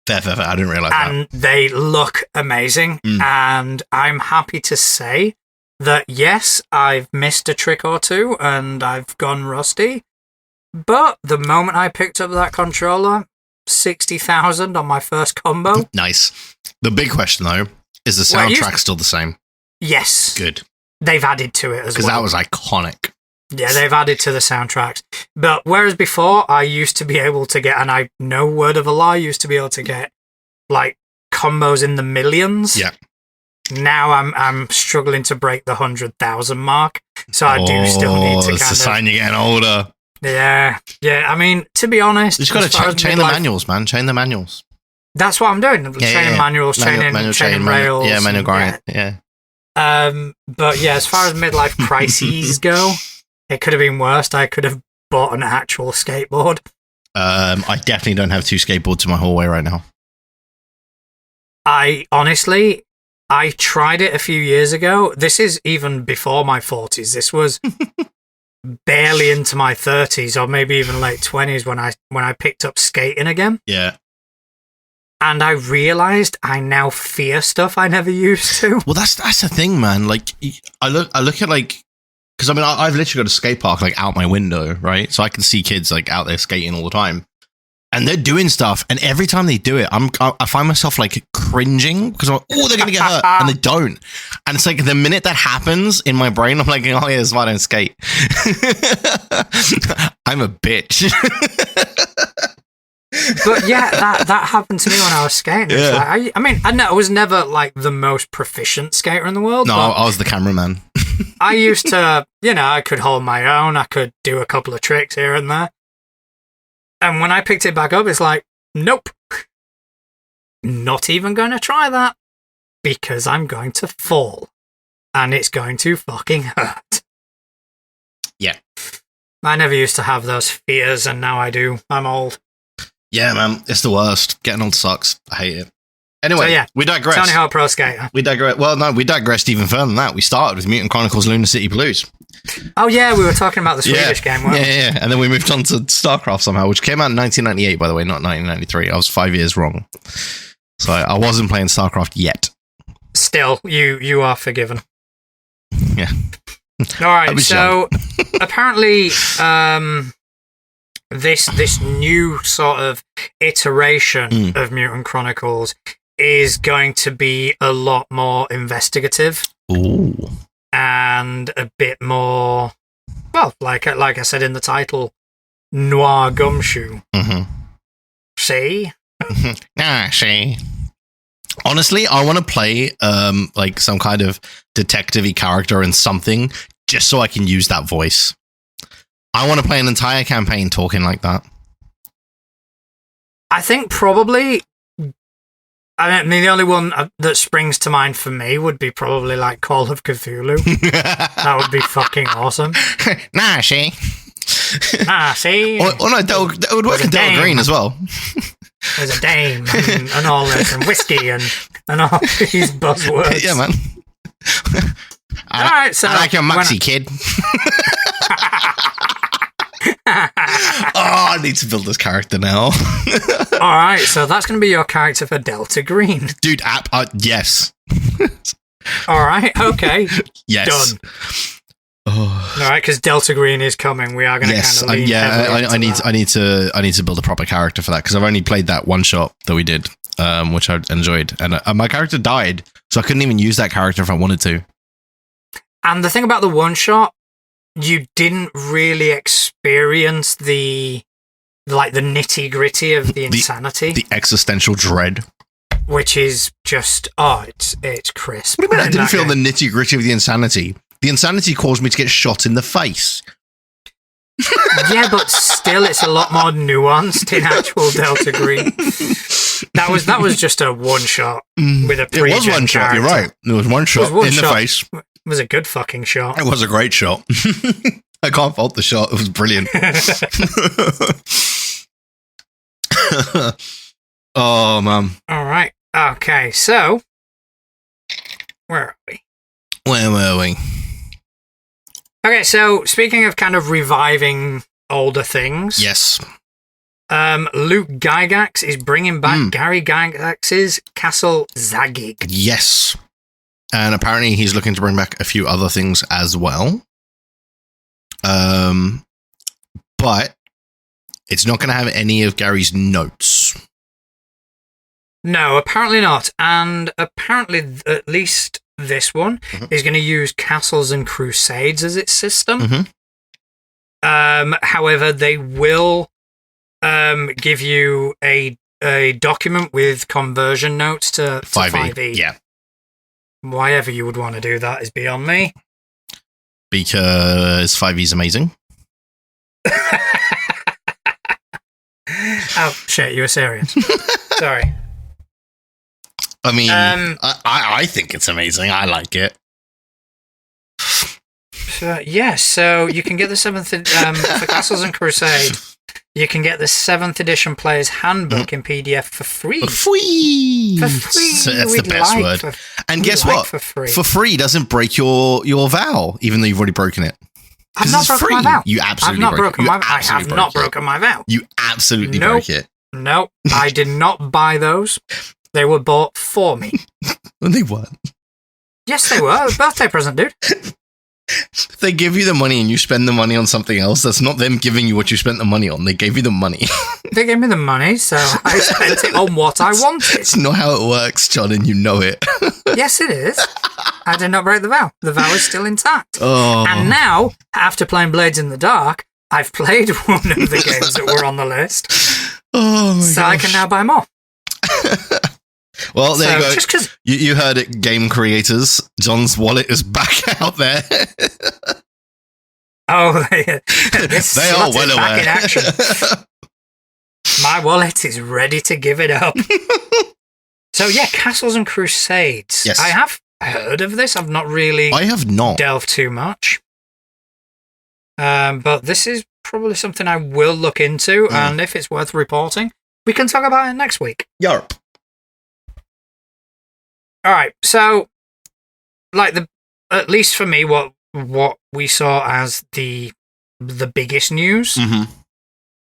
Fair. I didn't realize that. And they look amazing. And I'm happy to say that, yes, I've missed a trick or two and I've gone rusty. But the moment I picked up that controller, 60,000 on my first combo. Nice. The big question, though, is the soundtrack still the same? Yes. Good. They've added to it as well. Because that was iconic. Yeah, they've added to the soundtracks. But whereas before, I used to be able to get, and I, no word of a lie, used to be able to get, like, combos in the millions. Yeah. Now I'm struggling to break the 100,000 mark. So I do still need to it's a sign you're getting older. Yeah. I mean, to be honest... You just got to chain the manuals, man. Chain the manuals. That's what I'm doing. Chaining manuals, chaining rails. Yeah, manual grind. Yeah. But yeah, as far as midlife crises go, it could have been worse. I could have bought an actual skateboard. I definitely don't have 2 skateboards in my hallway right now. I tried it a few years ago. This is even before my 40s. This was barely into my 30s or maybe even late 20s when I picked up skating again. Yeah. And I realized I now fear stuff I never used to. Well, that's the thing, man. Like, I look at like, because I mean, I've literally got a skate park like out my window, right? So I can see kids like out there skating all the time, and they're doing stuff. And every time they do it, I find myself like cringing because I'm like, oh, they're gonna get hurt, and they don't. And it's like the minute that happens in my brain, I'm like, oh yeah, that's why I don't skate. I'm a bitch. But yeah, that happened to me when I was skating. Yeah. Like, I mean, I was never like the most proficient skater in the world. No, but I was the cameraman. I used to, I could hold my own. I could do a couple of tricks here and there. And when I picked it back up, it's like, nope. Not even going to try that because I'm going to fall and it's going to fucking hurt. Yeah. I never used to have those fears and now I do. I'm old. Yeah, man, it's the worst. Getting old sucks. I hate it. Anyway, So, yeah, we digress. Tony Hawk Pro Skater. We digress. Well, no, we digressed even further than that. We started with Mutant Chronicles Lunar City Blues. Oh, yeah, we were talking about the Swedish game, weren't we? Yeah. And then we moved on to StarCraft somehow, which came out in 1998, by the way, not 1993. I was 5 years wrong. So I wasn't playing StarCraft yet. Still, you are forgiven. Yeah. All right, so apparently this new sort of iteration of Mutant Chronicles is going to be a lot more investigative. Ooh. And a bit more, well, like I said in the title, noir gumshoe. Mm-hmm. See? See. Honestly, I want to play like some kind of detective-y character in something just so I can use that voice. I want to play an entire campaign talking like that. I think probably, I mean, the only one that springs to mind for me would be probably like Call of Cthulhu. That would be fucking awesome. See. See? Oh, no, that would work in Delta Green as well. There's a dame and all this, and whiskey and all these buzzwords. Yeah, man. All right, so I like your Muxie, kid. Oh, I need to build this character now. All right, so that's going to be your character for Delta Green. Dude, yes. All right, okay. Yes. Done. Oh. All right, because Delta Green is coming. We are going to kind of lean I need to build a proper character for that because I've only played that one shot that we did, which I enjoyed, and my character died, so I couldn't even use that character if I wanted to. And the thing about the one shot, you didn't really experience the nitty gritty of the insanity, the existential dread, which is just it's crisp. What do you mean I didn't feel the nitty gritty of the insanity? The insanity caused me to get shot in the face. Yeah, but still, it's a lot more nuanced in actual Delta Green. That was just a one shot with a pre-gen. It was one shot. You're right. It was one shot in the face. It was a good fucking shot. It was a great shot. I can't fault the shot. It was brilliant. Oh, man. All right. Okay, so where are we? Where were we? Okay, so speaking of kind of reviving older things. Yes. Luke Gygax is bringing back Gary Gygax's Castle Zaggig. Yes. And apparently he's looking to bring back a few other things as well. But it's not going to have any of Gary's notes. No, apparently not. And apparently, at least this one is going to use Castles and Crusades as its system. However, they will give you a document with conversion notes to 5e. Yeah. Why ever you would want to do that is beyond me. Because 5e is amazing. Oh, shit, you were serious. Sorry. I mean, I think it's amazing. I like it. So you can get the 7th for Castles and Crusade. You can get the 7th edition Player's Handbook in PDF for free. For free. So that's the best word. And guess what? For free doesn't break your vow, even though you've already broken it. I've not broken my vow. You absolutely I've not broke broken it. my I have not broken my vow. You absolutely broke it. No, I did not buy those. They were bought for me. And they weren't. Yes, they were. A birthday present, dude. If they give you the money and you spend the money on something else, that's not them giving you what you spent the money on. They gave you the money. They gave me the money, so I spent it on what I wanted. It's not how it works, John, and you know it. Yes, it is. I did not break the vow. The vow is still intact. Oh. And now, after playing Blades in the Dark, I've played one of the games that were on the list. Oh my so gosh. I can now buy more. Well, there So, you just go. 'cause- You heard it, game creators. John's wallet is back out there. Oh, this They slot are is well back aware. in action. My wallet is ready to give it up. So yeah, Castles and Crusades. Yes. I have heard of this. I've not really I have not. delved too much. But this is probably something I will look into, and if it's worth reporting, we can talk about it next week. Yarp. All right, so at least for me, what we saw as the biggest news Mm-hmm.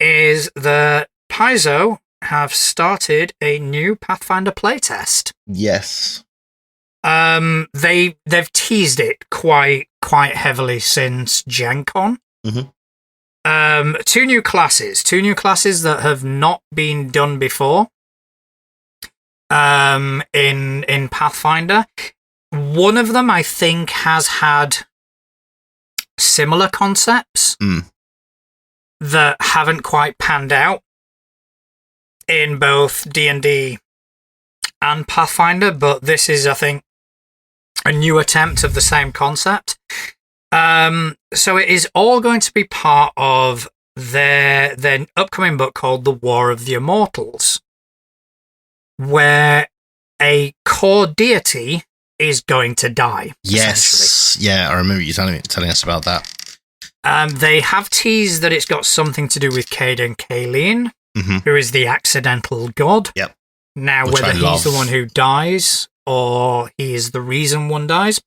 is that Paizo have started a new Pathfinder playtest. Yes. They've teased it quite heavily since Gen Con. Mhm. Two new classes that have not been done before. In Pathfinder, one of them I think has had similar concepts that haven't quite panned out in both D&D and Pathfinder, but this is, I think, a new attempt of the same concept. So it is all going to be part of their upcoming book called The War of the Immortals, where a core deity is going to die. Yes. Yeah, I remember you telling us about that. They have teased that it's got something to do with Caden Kayleen, who is the accidental god. Yep. Now, Which whether I he's love. the one who dies or he is the reason one dies,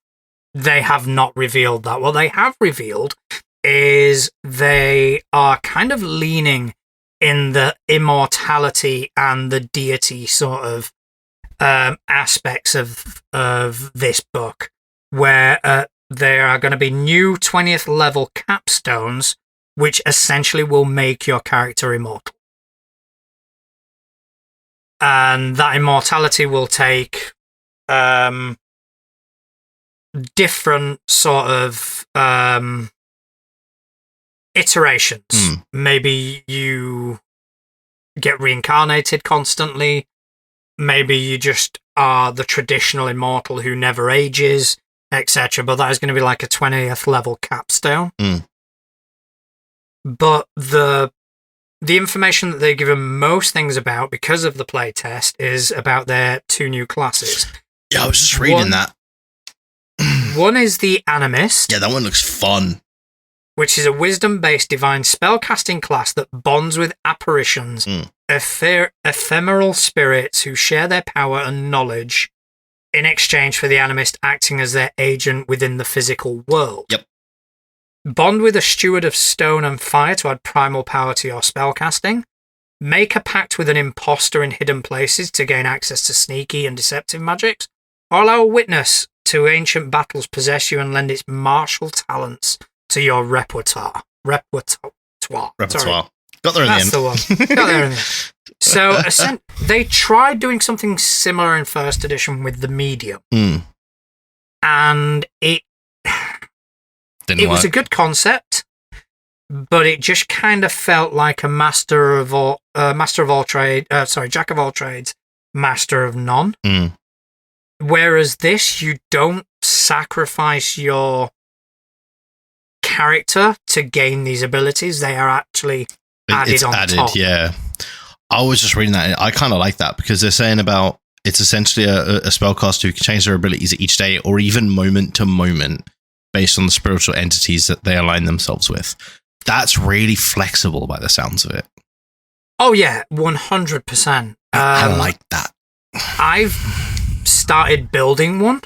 they have not revealed that. What they have revealed is they are kind of leaning in the immortality and the deity sort of aspects of this book, where there are going to be new 20th level capstones, which essentially will make your character immortal. And that immortality will take different sort of iterations. Maybe you get reincarnated constantly. Maybe you just are the traditional immortal who never ages, etc. But that is going to be like a 20th level capstone. But the information that they've given most things about, because of the playtest, is about their two new classes. Yeah, I was just reading that. One is the Animist. Yeah, that one looks fun. Which is a wisdom-based divine spellcasting class that bonds with apparitions, ephemeral spirits who share their power and knowledge in exchange for the Animist acting as their agent within the physical world. Yep. Bond with a steward of stone and fire to add primal power to your spellcasting. Make a pact with an imposter in hidden places to gain access to sneaky and deceptive magics. Or allow a witness to ancient battles possess you and lend its martial talents to your repertoire. Sorry. Got there in That's the end. the one. Got there in the end. So they tried doing something similar in first edition with the medium, and it Didn't was work. a good concept, but it just kind of felt like a jack of all trades, master of none. Whereas this, you don't sacrifice your character to gain these abilities; they are actually added on top. Yeah. I was just reading that. I kind of like that because they're saying about it's essentially a spellcaster who can change their abilities each day or even moment to moment based on the spiritual entities that they align themselves with. That's really flexible by the sounds of it. Oh yeah, 100%. I like that. I've started building one.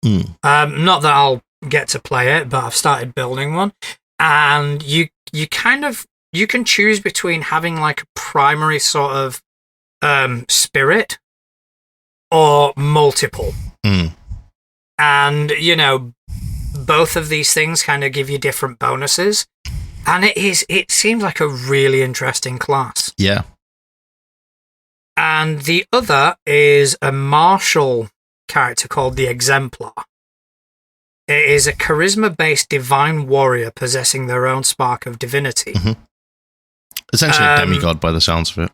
Not that I'll get to play it, but I've started building one. and you can choose between having like a primary sort of spirit or multiple. And both of these things kind of give you different bonuses, and it seems like a really interesting class. Yeah. And the other is a martial character called the Exemplar. It is a charisma-based divine warrior possessing their own spark of divinity. Essentially a demigod by the sounds of it.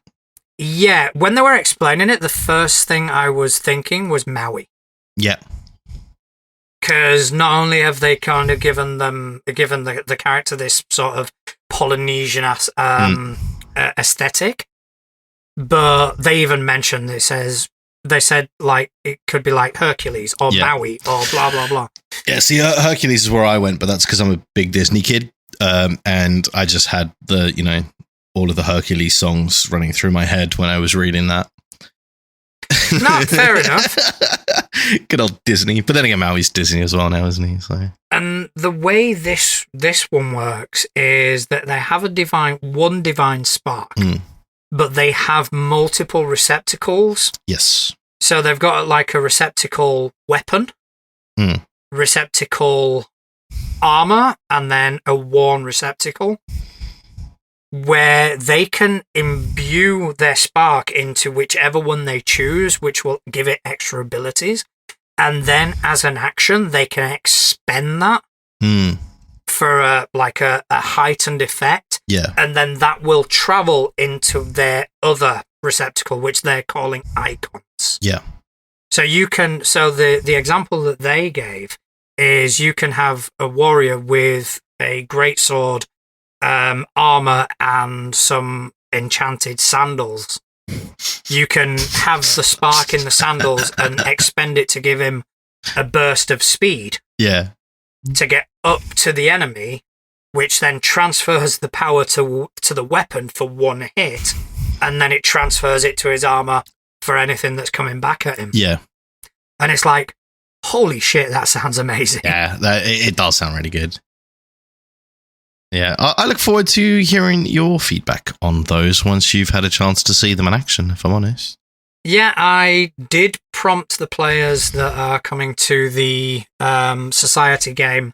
Yeah, when they were explaining it, the first thing I was thinking was Maui. Yeah. Because not only have they kind of given the character this sort of Polynesian aesthetic, but they even mentioned they said like it could be like Hercules or Maui or blah blah blah. Yeah, see, Hercules is where I went, but that's because I'm a big Disney kid, and I just had all of the Hercules songs running through my head when I was reading that. No, fair enough. Good old Disney. But then again, Maui's Disney as well now, isn't he? So. And the way this one works is that they have one divine spark, but they have multiple receptacles. Yes. So they've got like a receptacle weapon, receptacle armor, and then a worn receptacle, where they can imbue their spark into whichever one they choose, which will give it extra abilities. And then as an action, they can expend that for a heightened effect. Yeah. And then that will travel into their other receptacle, which they're calling icons. Yeah. So the example that they gave is you can have a warrior with a greatsword, armor, and some enchanted sandals. You can have the spark in the sandals and expend it to give him a burst of speed. Yeah. To get up to the enemy, which then transfers the power to the weapon for one hit, and then it transfers it to his armor for anything that's coming back at him. Yeah. And it's like, holy shit, that sounds amazing. Yeah, it does sound really good. Yeah, I look forward to hearing your feedback on those once you've had a chance to see them in action, if I'm honest. Yeah, I did prompt the players that are coming to the Society game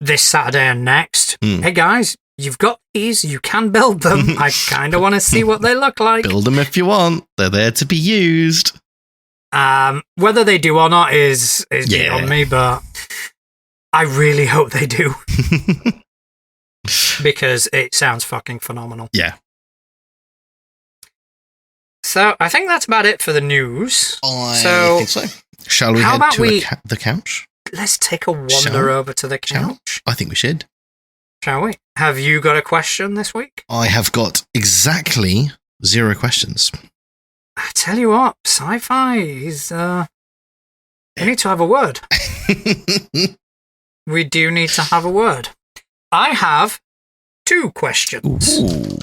this Saturday and next. Hey guys, you've got these, you can build them. I kind of want to see what they look like. Build them if you want. They're there to be used. Whether they do or not is beyond me, but I really hope they do. Because it sounds fucking phenomenal. Yeah. So I think that's about it for the news. I think so. Shall we head to the couch? Let's take a wander over to the couch. I think we should. Shall we? Have you got a question this week? I have got exactly 0 questions. I tell you what, sci-fi is... we need to have a word. We do need to have a word. I have 2 questions. Ooh.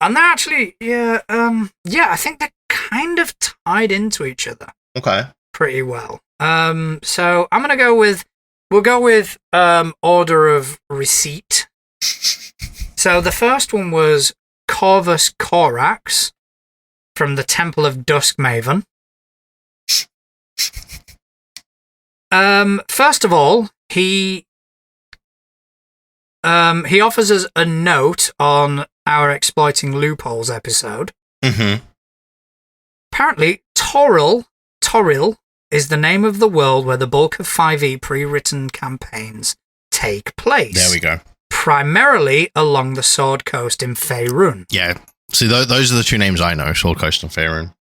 And they're actually, I think they're kind of tied into each other. Okay. Pretty well. So I'm going to we'll go with order of receipt. So the first one was Corvus Corax from the Temple of Dusk Maven. First of all, he offers us a note on our Exploiting Loopholes episode. Mm-hmm. Apparently, Toril is the name of the world where the bulk of 5e pre-written campaigns take place. There we go. Primarily along the Sword Coast in Faerun. Yeah. See, those are the 2 names I know, Sword Coast and Faerun.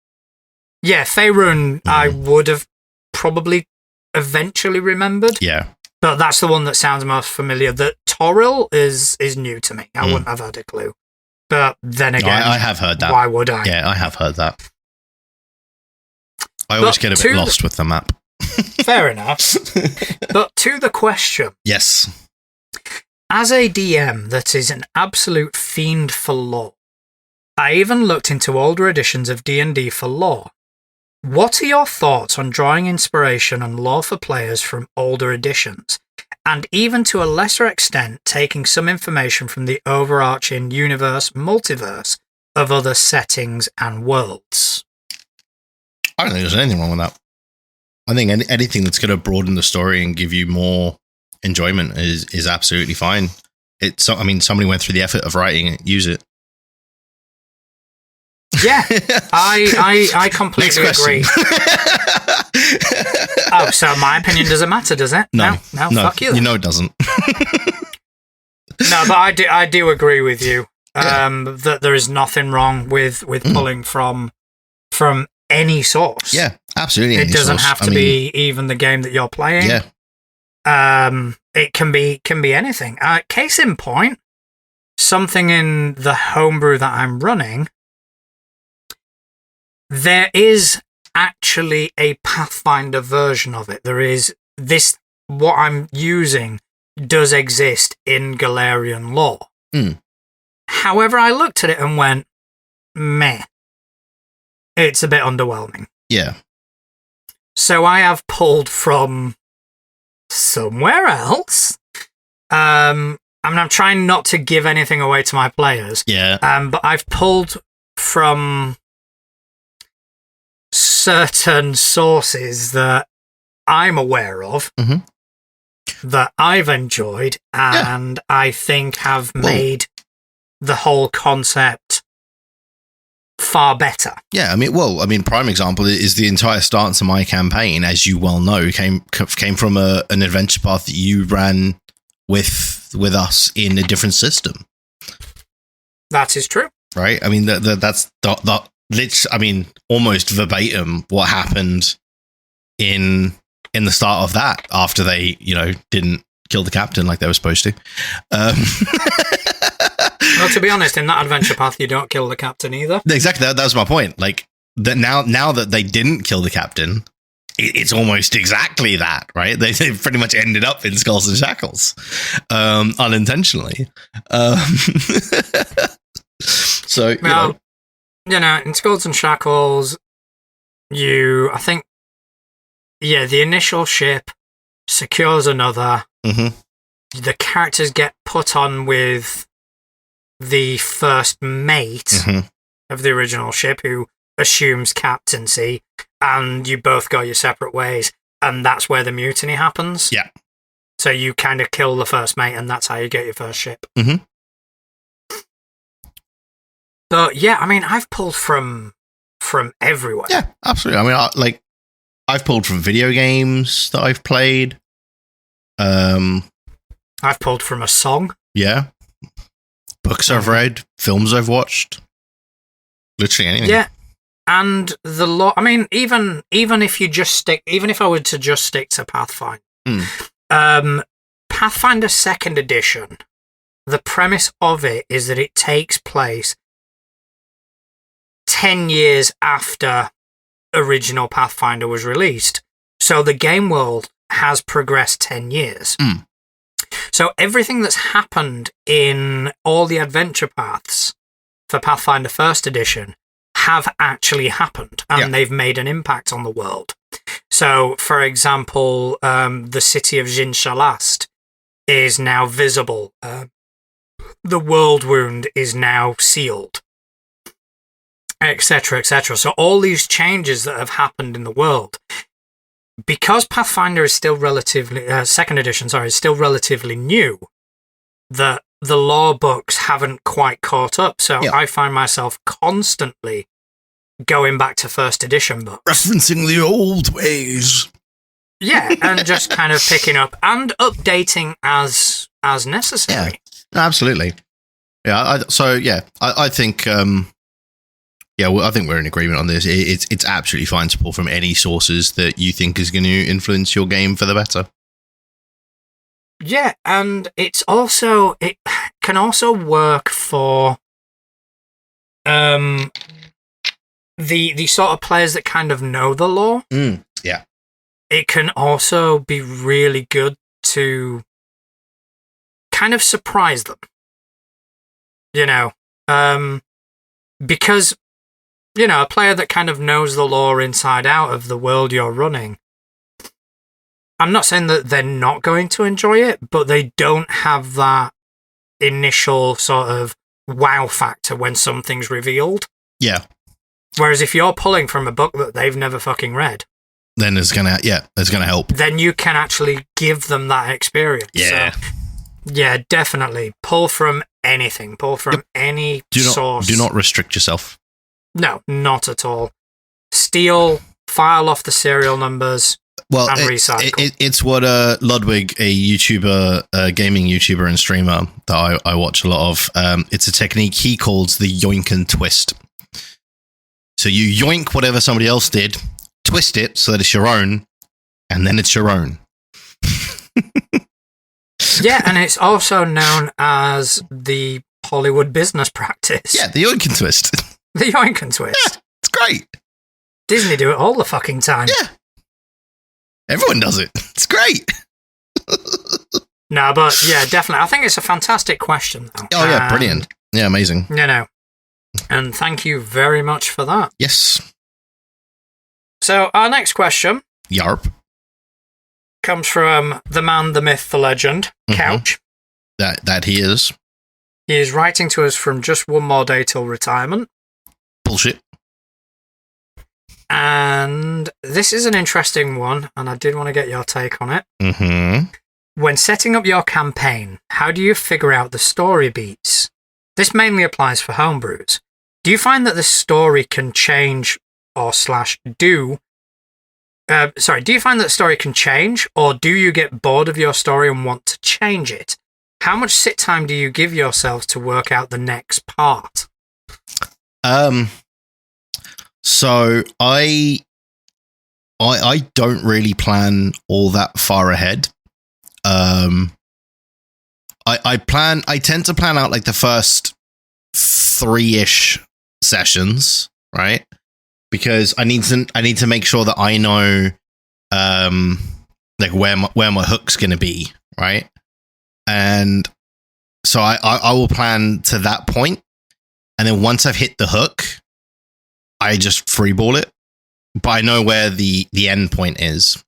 Yeah, Faerun I would have probably eventually remembered. Yeah. But that's the one that sounds most familiar. That Toril is new to me. I wouldn't have had a clue. But then again, I have heard that. Why would I? Yeah, I have heard that. I always get a bit lost with the map. Fair enough. But to the question. Yes. As a DM that is an absolute fiend for lore, I even looked into older editions of D&D for lore. What are your thoughts on drawing inspiration and lore for players from older editions? and even to a lesser extent taking some information from the overarching multiverse of other settings and worlds. I don't think there's anything wrong with that. I think anything that's going to broaden the story and give you more enjoyment is absolutely fine. Somebody went through the effort of writing it. Use it. Yeah, I completely agree. Oh, so my opinion doesn't matter, does it? No, fuck you. You know it doesn't. No, but I do agree with you that there is nothing wrong with pulling from any source. Yeah, absolutely. It doesn't have to be even the game that you're playing. Yeah. It can be anything. Case in point, something in the homebrew that I'm running. There is actually a Pathfinder version of it. There is this. What I'm using does exist in Galarian lore. Mm. However, I looked at it and went, meh. It's a bit underwhelming. Yeah. So I have pulled from somewhere else. I'm trying not to give anything away to my players. Yeah. But I've pulled from certain sources that I'm aware of, that I've enjoyed, and I think have made the whole concept far better. Yeah, prime example is the entire stance of my campaign, as you well know, came from an adventure path that you ran with us in a different system. That is true, right? I mean, that's almost verbatim what happened in the start of that after they, didn't kill the captain like they were supposed to. Well, to be honest, in that adventure path, you don't kill the captain either. Exactly. That was my point. Like that now that they didn't kill the captain, it's almost exactly that, right? They pretty much ended up in Skulls and Shackles, unintentionally. So, in Skulls and Shackles, the initial ship secures another. Mm-hmm. The characters get put on with the first mate of the original ship, who assumes captaincy, and you both go your separate ways, and that's where the mutiny happens. Yeah. So you kind of kill the first mate, and that's how you get your first ship. Mm-hmm. But yeah, I've pulled from everywhere. Yeah, absolutely. I've pulled from video games that I've played. I've pulled from a song. Yeah. Books I've read, films I've watched. Literally anything. Yeah. And the law, even if I were to just stick to Pathfinder, Pathfinder 2nd edition, the premise of it is that it takes place 10 years after original Pathfinder was released. So the game world has progressed 10 years. Mm. So everything that's happened in all the adventure paths for Pathfinder 1st edition have actually happened, and they've made an impact on the world. So, for example, the city of Jin Shalast is now visible. The world wound is now sealed, etc., etc. So all these changes that have happened in the world, because Pathfinder is still relatively, 2nd edition, is still relatively new, the lore books haven't quite caught up. So I find myself constantly going back to 1st edition books. Referencing the old ways. Yeah, and just kind of picking up and updating as necessary. Yeah, absolutely. Yeah, I think... I think we're in agreement on this. It's absolutely fine to pull from any sources that you think is going to influence your game for the better. Yeah, and it can also work for the sort of players that kind of know the lore. Yeah. It can also be really good to kind of surprise them. Because a player that kind of knows the lore inside out of the world you're running, I'm not saying that they're not going to enjoy it, but they don't have that initial sort of wow factor when something's revealed. Yeah. Whereas if you're pulling from a book that they've never fucking read, then it's gonna help. Then you can actually give them that experience. Yeah. So, yeah, definitely. Pull from anything. Pull from any source. Do not restrict yourself. No, not at all. Steal, file off the serial numbers, and recycle. It's what Ludwig, a YouTuber, a gaming YouTuber and streamer that I watch a lot of, it's a technique he calls the yoink and twist. So you yoink whatever somebody else did, twist it so that it's your own, and then it's your own. Yeah, and it's also known as the Hollywood business practice. Yeah, the yoink and twist. The yoink and twist. Yeah, it's great. Disney do it all the fucking time. Yeah. Everyone does it. It's great. No, but yeah, definitely. I think it's a fantastic question, though. Oh, yeah, brilliant. Yeah, amazing. And thank you very much for that. Yes. So, our next question. Yarp. Comes from the man, the myth, the legend, Couch. That he is. He is writing to us from just one more day till retirement. Bullshit. And this is an interesting one, and I did want to get your take on it. Mm-hmm. When setting up your campaign, how do you figure out the story beats? This mainly applies for homebrews. Do you find that the story can change do you find that the story can change, or do you get bored of your story and want to change it? How much sit time do you give yourselves to work out the next part? So I don't really plan all that far ahead. I tend to plan out like the first 3-ish sessions, right? Because I need to make sure that I know like where my hook's going to be, right? And so I will plan to that point, and then once I've hit the hook, I just freeball it. But I know where the end point is,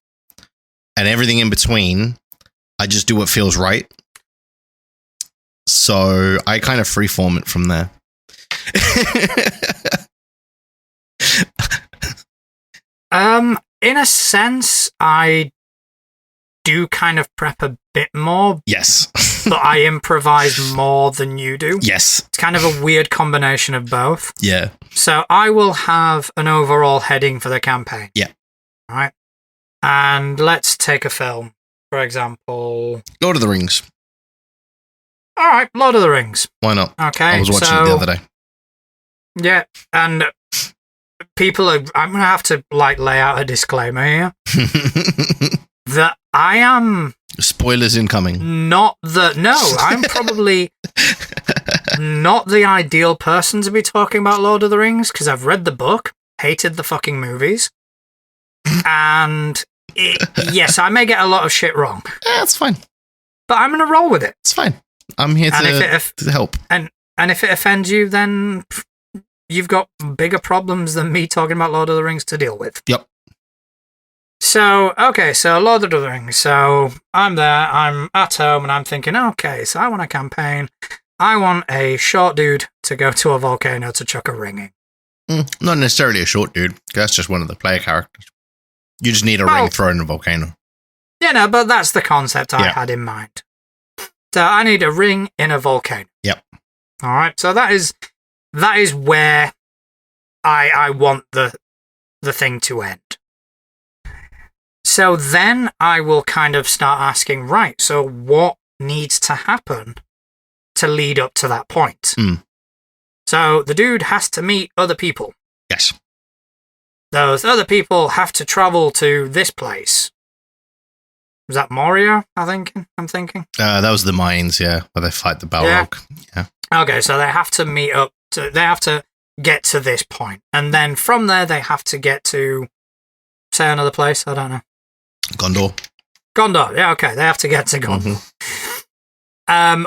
and everything in between, I just do what feels right. So I kind of freeform it from there. In a sense, I do kind of prep a bit more. Yes. But I improvise more than you do. Yes. It's kind of a weird combination of both. Yeah. So I will have an overall heading for the campaign. Yeah. All right. And let's take a film, for example. Lord of the Rings. All right, Lord of the Rings. Why not? Okay. I was watching it the other day. Yeah, and people are... I'm going to have to lay out a disclaimer here. That I am... Spoilers incoming. No, I'm probably not the ideal person to be talking about Lord of the Rings, because I've read the book, hated the fucking movies, and yes, I may get a lot of shit wrong. Yeah, that's fine. But I'm going to roll with it. It's fine. I'm here to help. And if it offends you, then you've got bigger problems than me talking about Lord of the Rings to deal with. Yep. So, okay, so Lord of the Rings. So I'm there, I'm at home, and I'm thinking, okay, so I want a campaign. I want a short dude to go to a volcano to chuck a ring in. Not necessarily a short dude. That's just one of the player characters. You just need a ring thrown in a volcano. Yeah, no, but that's the concept I had in mind. So I need a ring in a volcano. Yep. All right, so that is where I want the thing to end. So then I will kind of start asking, right, so what needs to happen to lead up to that point? So the dude has to meet other people. Yes. Those other people have to travel to this place. Was that Moria, I'm thinking? That was the mines, yeah, where they fight the Balrog. Yeah. Okay, so they have to meet up, they have to get to this point. And then from there, they have to get to, say, another place, I don't know. Gondor, yeah, okay, they have to get to Gondor.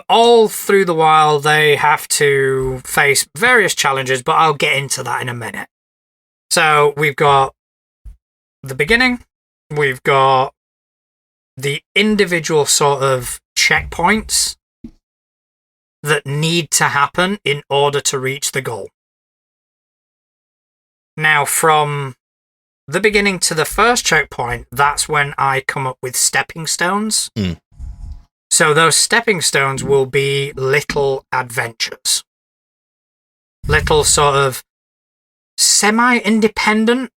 All through the while, they have to face various challenges, but I'll get into that in a minute. So we've got the beginning, we've got the individual sort of checkpoints that need to happen in order to reach the goal. Now, from the beginning to the first checkpoint, that's when I come up with stepping stones. So those stepping stones will be little adventures. Little sort of semi-independent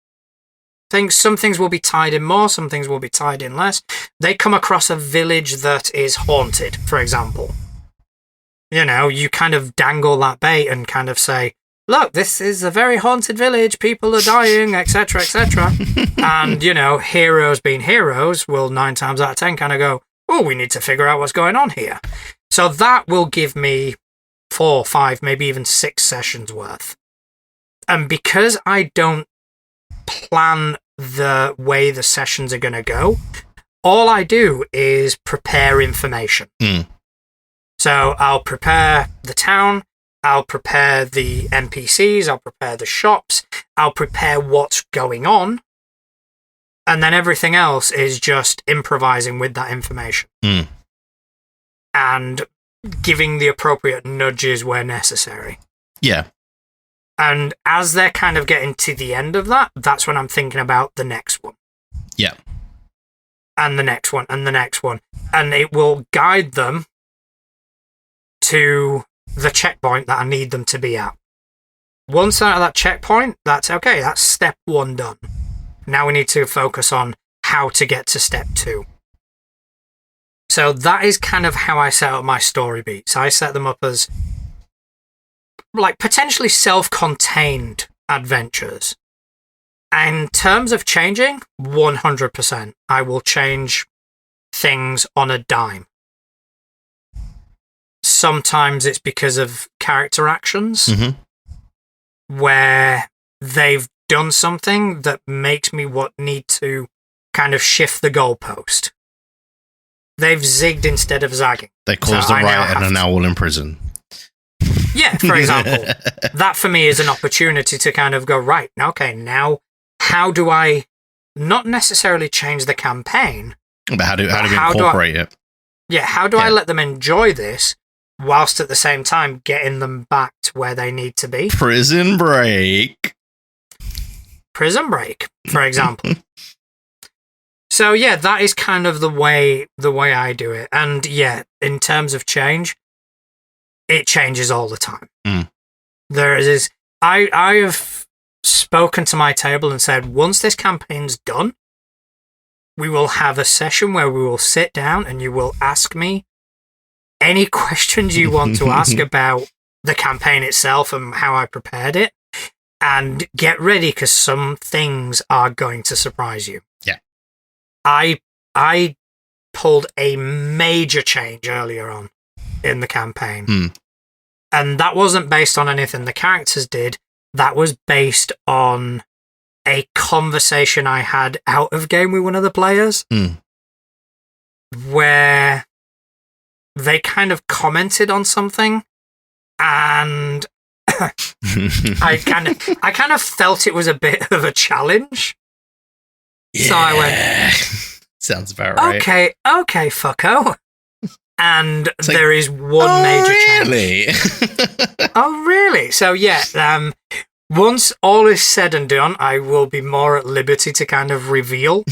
things. Some things will be tied in more, some things will be tied in less. They come across a village that is haunted, for example. You know, you kind of dangle that bait and kind of say, look, this is a very haunted village, people are dying, etc., etc. And, you know, heroes being heroes will 9 times out of 10 kind of go, oh, we need to figure out what's going on here. So that will give me 4, 5, maybe even 6 sessions worth. And because I don't plan the way the sessions are going to go, all I do is prepare information. So I'll prepare the town, I'll prepare the NPCs, I'll prepare the shops, I'll prepare what's going on, and then everything else is just improvising with that information. And giving the appropriate nudges where necessary. Yeah. And as they're kind of getting to the end of that, that's when I'm thinking about the next one. Yeah. And the next one, and the next one. And it will guide them to the checkpoint that I need them to be at. Once out of that checkpoint, that's okay. That's step 1 done. Now we need to focus on how to get to step 2. So that is kind of how I set up my story beats. I set them up as like potentially self-contained adventures. And in terms of changing, 100%. I will change things on a dime. Sometimes it's because of character actions where they've done something that makes me need to kind of shift the goalpost. They've zigged instead of zagging. They caused a riot and are now all in prison. Yeah, for example. That for me is an opportunity to kind of go, right, okay, now how do I not necessarily change the campaign? But how do we incorporate it? Yeah, how do I let them enjoy this whilst at the same time getting them back to where they need to be? Prison Break, for example. So yeah, that is kind of the way I do it. And yeah, in terms of change, it changes all the time. I have spoken to my table and said, once this campaign's done, we will have a session where we will sit down and you will ask me any questions you want to ask about the campaign itself and how I prepared it. And get ready, because some things are going to surprise you. Yeah. I pulled a major change earlier on in the campaign. And that wasn't based on anything the characters did. That was based on a conversation I had out of game with one of the players where they kind of commented on something, and I kind of felt it was a bit of a challenge. Yeah. So I went, sounds about right. Okay, fucko. And there is one major change. Oh, really? So yeah, once all is said and done, I will be more at liberty to kind of reveal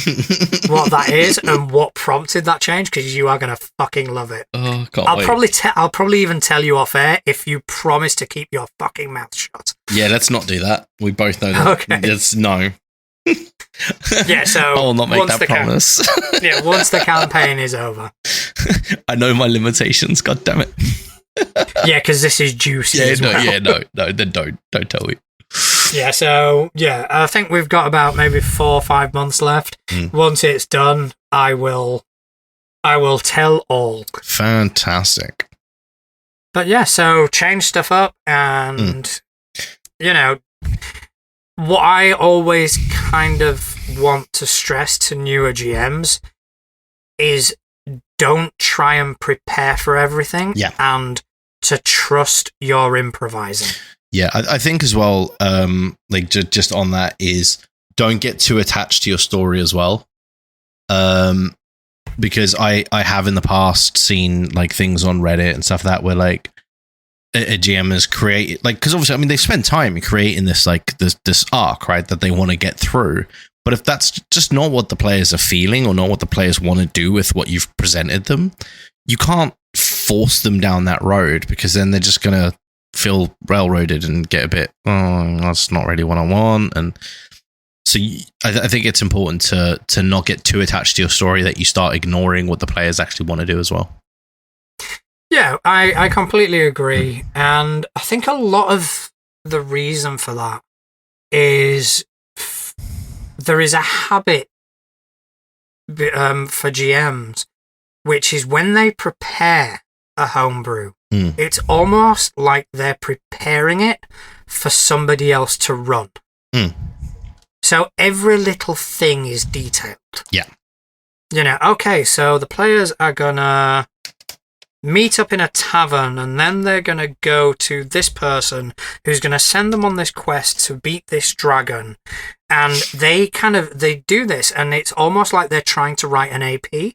what that is and what prompted that change, because you are going to fucking love it. Oh, can't I'll wait. I'll probably even tell you off air if you promise to keep your fucking mouth shut. Yeah, let's not do that. We both know that. Okay. It's no. Yeah, so I will not make that promise. Yeah, once the campaign is over. I know my limitations, god damn it. Yeah, because this is juicy as well. No, then don't tell me. Yeah, so yeah, I think we've got about maybe 4 or 5 months left. Once it's done, I will tell all. Fantastic. But yeah, so change stuff up, and you know, what I always kind of want to stress to newer GMs is don't try and prepare for everything, and to trust your improvising. Yeah, I think as well, like just on that is don't get too attached to your story as well. because I have in the past seen like things on Reddit and stuff that where like a GM has created, like, because obviously, I mean, they spend time creating this like this arc, right, that they want to get through. But if that's just not what the players are feeling or not what the players want to do with what you've presented them, you can't force them down that road, because then they're just going to feel railroaded and get a bit, oh, that's not really what I want. And so I think it's important to not get too attached to your story that you start ignoring what the players actually want to do as well. Yeah, I completely agree. And I think a lot of the reason for that is there is a habit for GMs, which is when they prepare a homebrew, it's almost like they're preparing it for somebody else to run. So every little thing is detailed. Yeah. You know, okay, so the players are gonna meet up in a tavern, and then they're going to go to this person who's going to send them on this quest to beat this dragon. And they do this, and it's almost like they're trying to write an AP.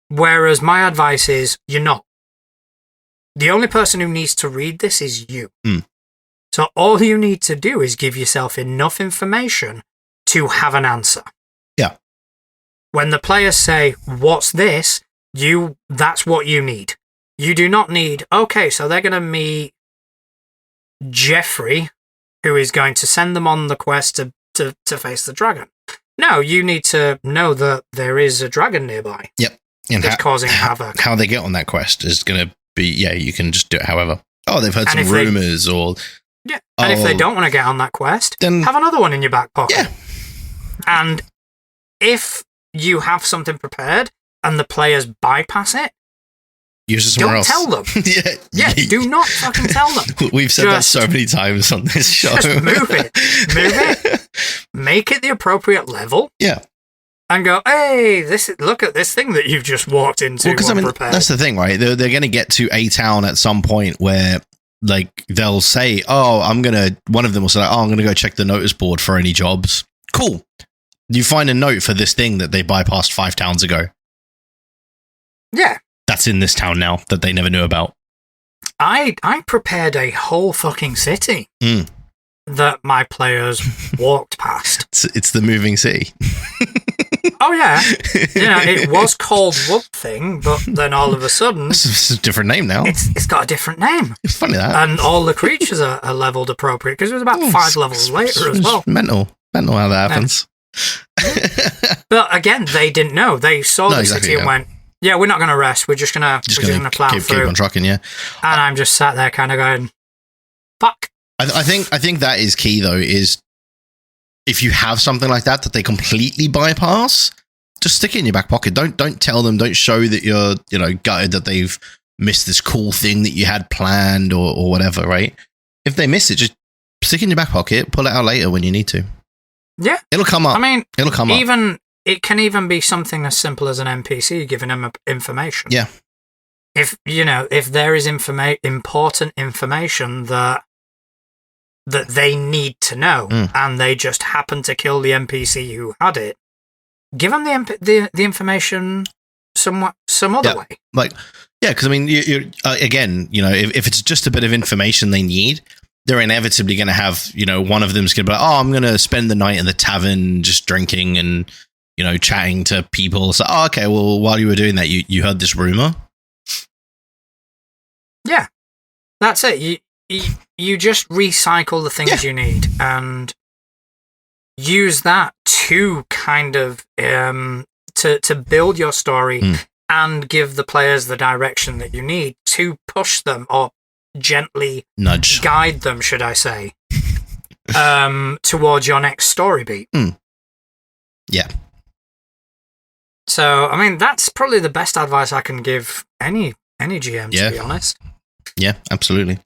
Whereas my advice is, you're not. The only person who needs to read this is you. So all you need to do is give yourself enough information to have an answer. Yeah. When the players say, what's this? That's what you need. You do not need, okay, so they're going to meet Jeffrey, who is going to send them on the quest to face the dragon. No, you need to know that there is a dragon nearby. Yep. And that's causing havoc. How they get on that quest is going to be, you can just do it however. Oh, they've heard some rumors or... Yeah, and if they don't want to get on that quest, then have another one in your back pocket. Yeah. And if you have something prepared and the players bypass it, use it somewhere else. Don't tell them. Yeah, do not fucking tell them. We've said that so many times on this show. Just move it. Make it the appropriate level. Yeah. And go, hey, look at this thing that you've just walked into. Well, because I mean, that's the thing, right? They're going to get to a town at some point where, like, they'll say, one of them will say, I'm going to go check the notice board for any jobs. Cool. You find a note for this thing that they bypassed 5 towns ago. Yeah. That's in this town now that they never knew about. I prepared a whole fucking city that my players walked past. It's the moving city. Oh, yeah. It was called Wood Thing, but then all of a sudden... It's a different name now. It's got a different name. It's funny that. And all the creatures are leveled appropriate, because it was about 5 levels later as well. Mental how that happens. But again, they didn't know. They saw the city and went, yeah, we're not going to rest. We're just going to plow through. Keep on trucking, yeah. And I'm just sat there kind of going, fuck. I think that is key, though, is if you have something like that they completely bypass, just stick it in your back pocket. Don't tell them. Don't show that you're gutted that they've missed this cool thing that you had planned or whatever, right? If they miss it, just stick it in your back pocket. Pull it out later when you need to. Yeah, it'll come up. I mean, it'll come up. It can even be something as simple as an NPC giving them information. Yeah. If there is important information that they need to know, and they just happen to kill the NPC who had it, give them the information some other way. Like, yeah, because I mean, you again, if it's just a bit of information they need, they're inevitably going to have, one of them's going to be like, I'm going to spend the night in the tavern just drinking and, chatting to people. So, okay, well, while you were doing that, you heard this rumor? Yeah. That's it. You just recycle the things you need and use that to kind of to build your story and give the players the direction that you need to push them or gently guide them, should I say, towards your next story beat. Yeah. So, I mean, that's probably the best advice I can give any GM, to be honest. Yeah, absolutely.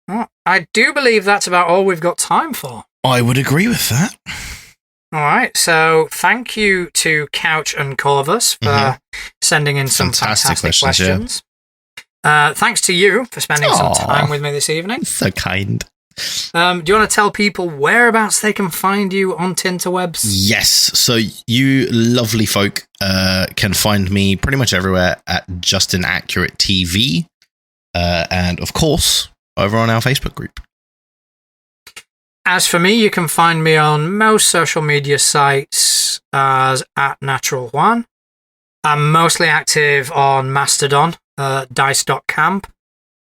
Well, I do believe that's about all we've got time for. I would agree with that. All right, so thank you to Couch and Corvus for sending in some fantastic questions. Yeah. Thanks to you for spending some time with me this evening. So kind. Do you want to tell people whereabouts they can find you on Tinterwebs? Yes. So you lovely folk can find me pretty much everywhere at Justin Accurate TV. And of course, over on our Facebook group. As for me, you can find me on most social media sites as @NaturalJuan. I'm mostly active on Mastodon, dice.camp.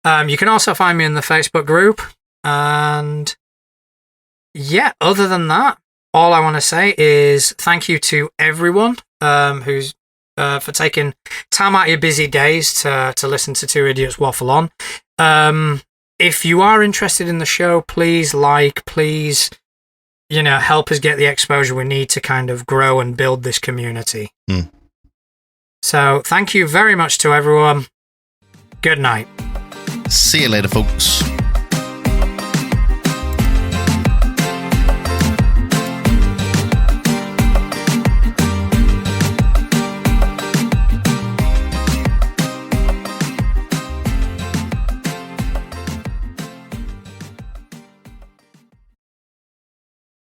You can also find me in the Facebook group. And yeah, other than that, all I want to say is thank you to everyone who's for taking time out of your busy days to listen to Two Idiots Waffle On. If you are interested in the show, please help us get the exposure we need to kind of grow and build this community. So thank you very much to everyone. Good night. See you later, folks.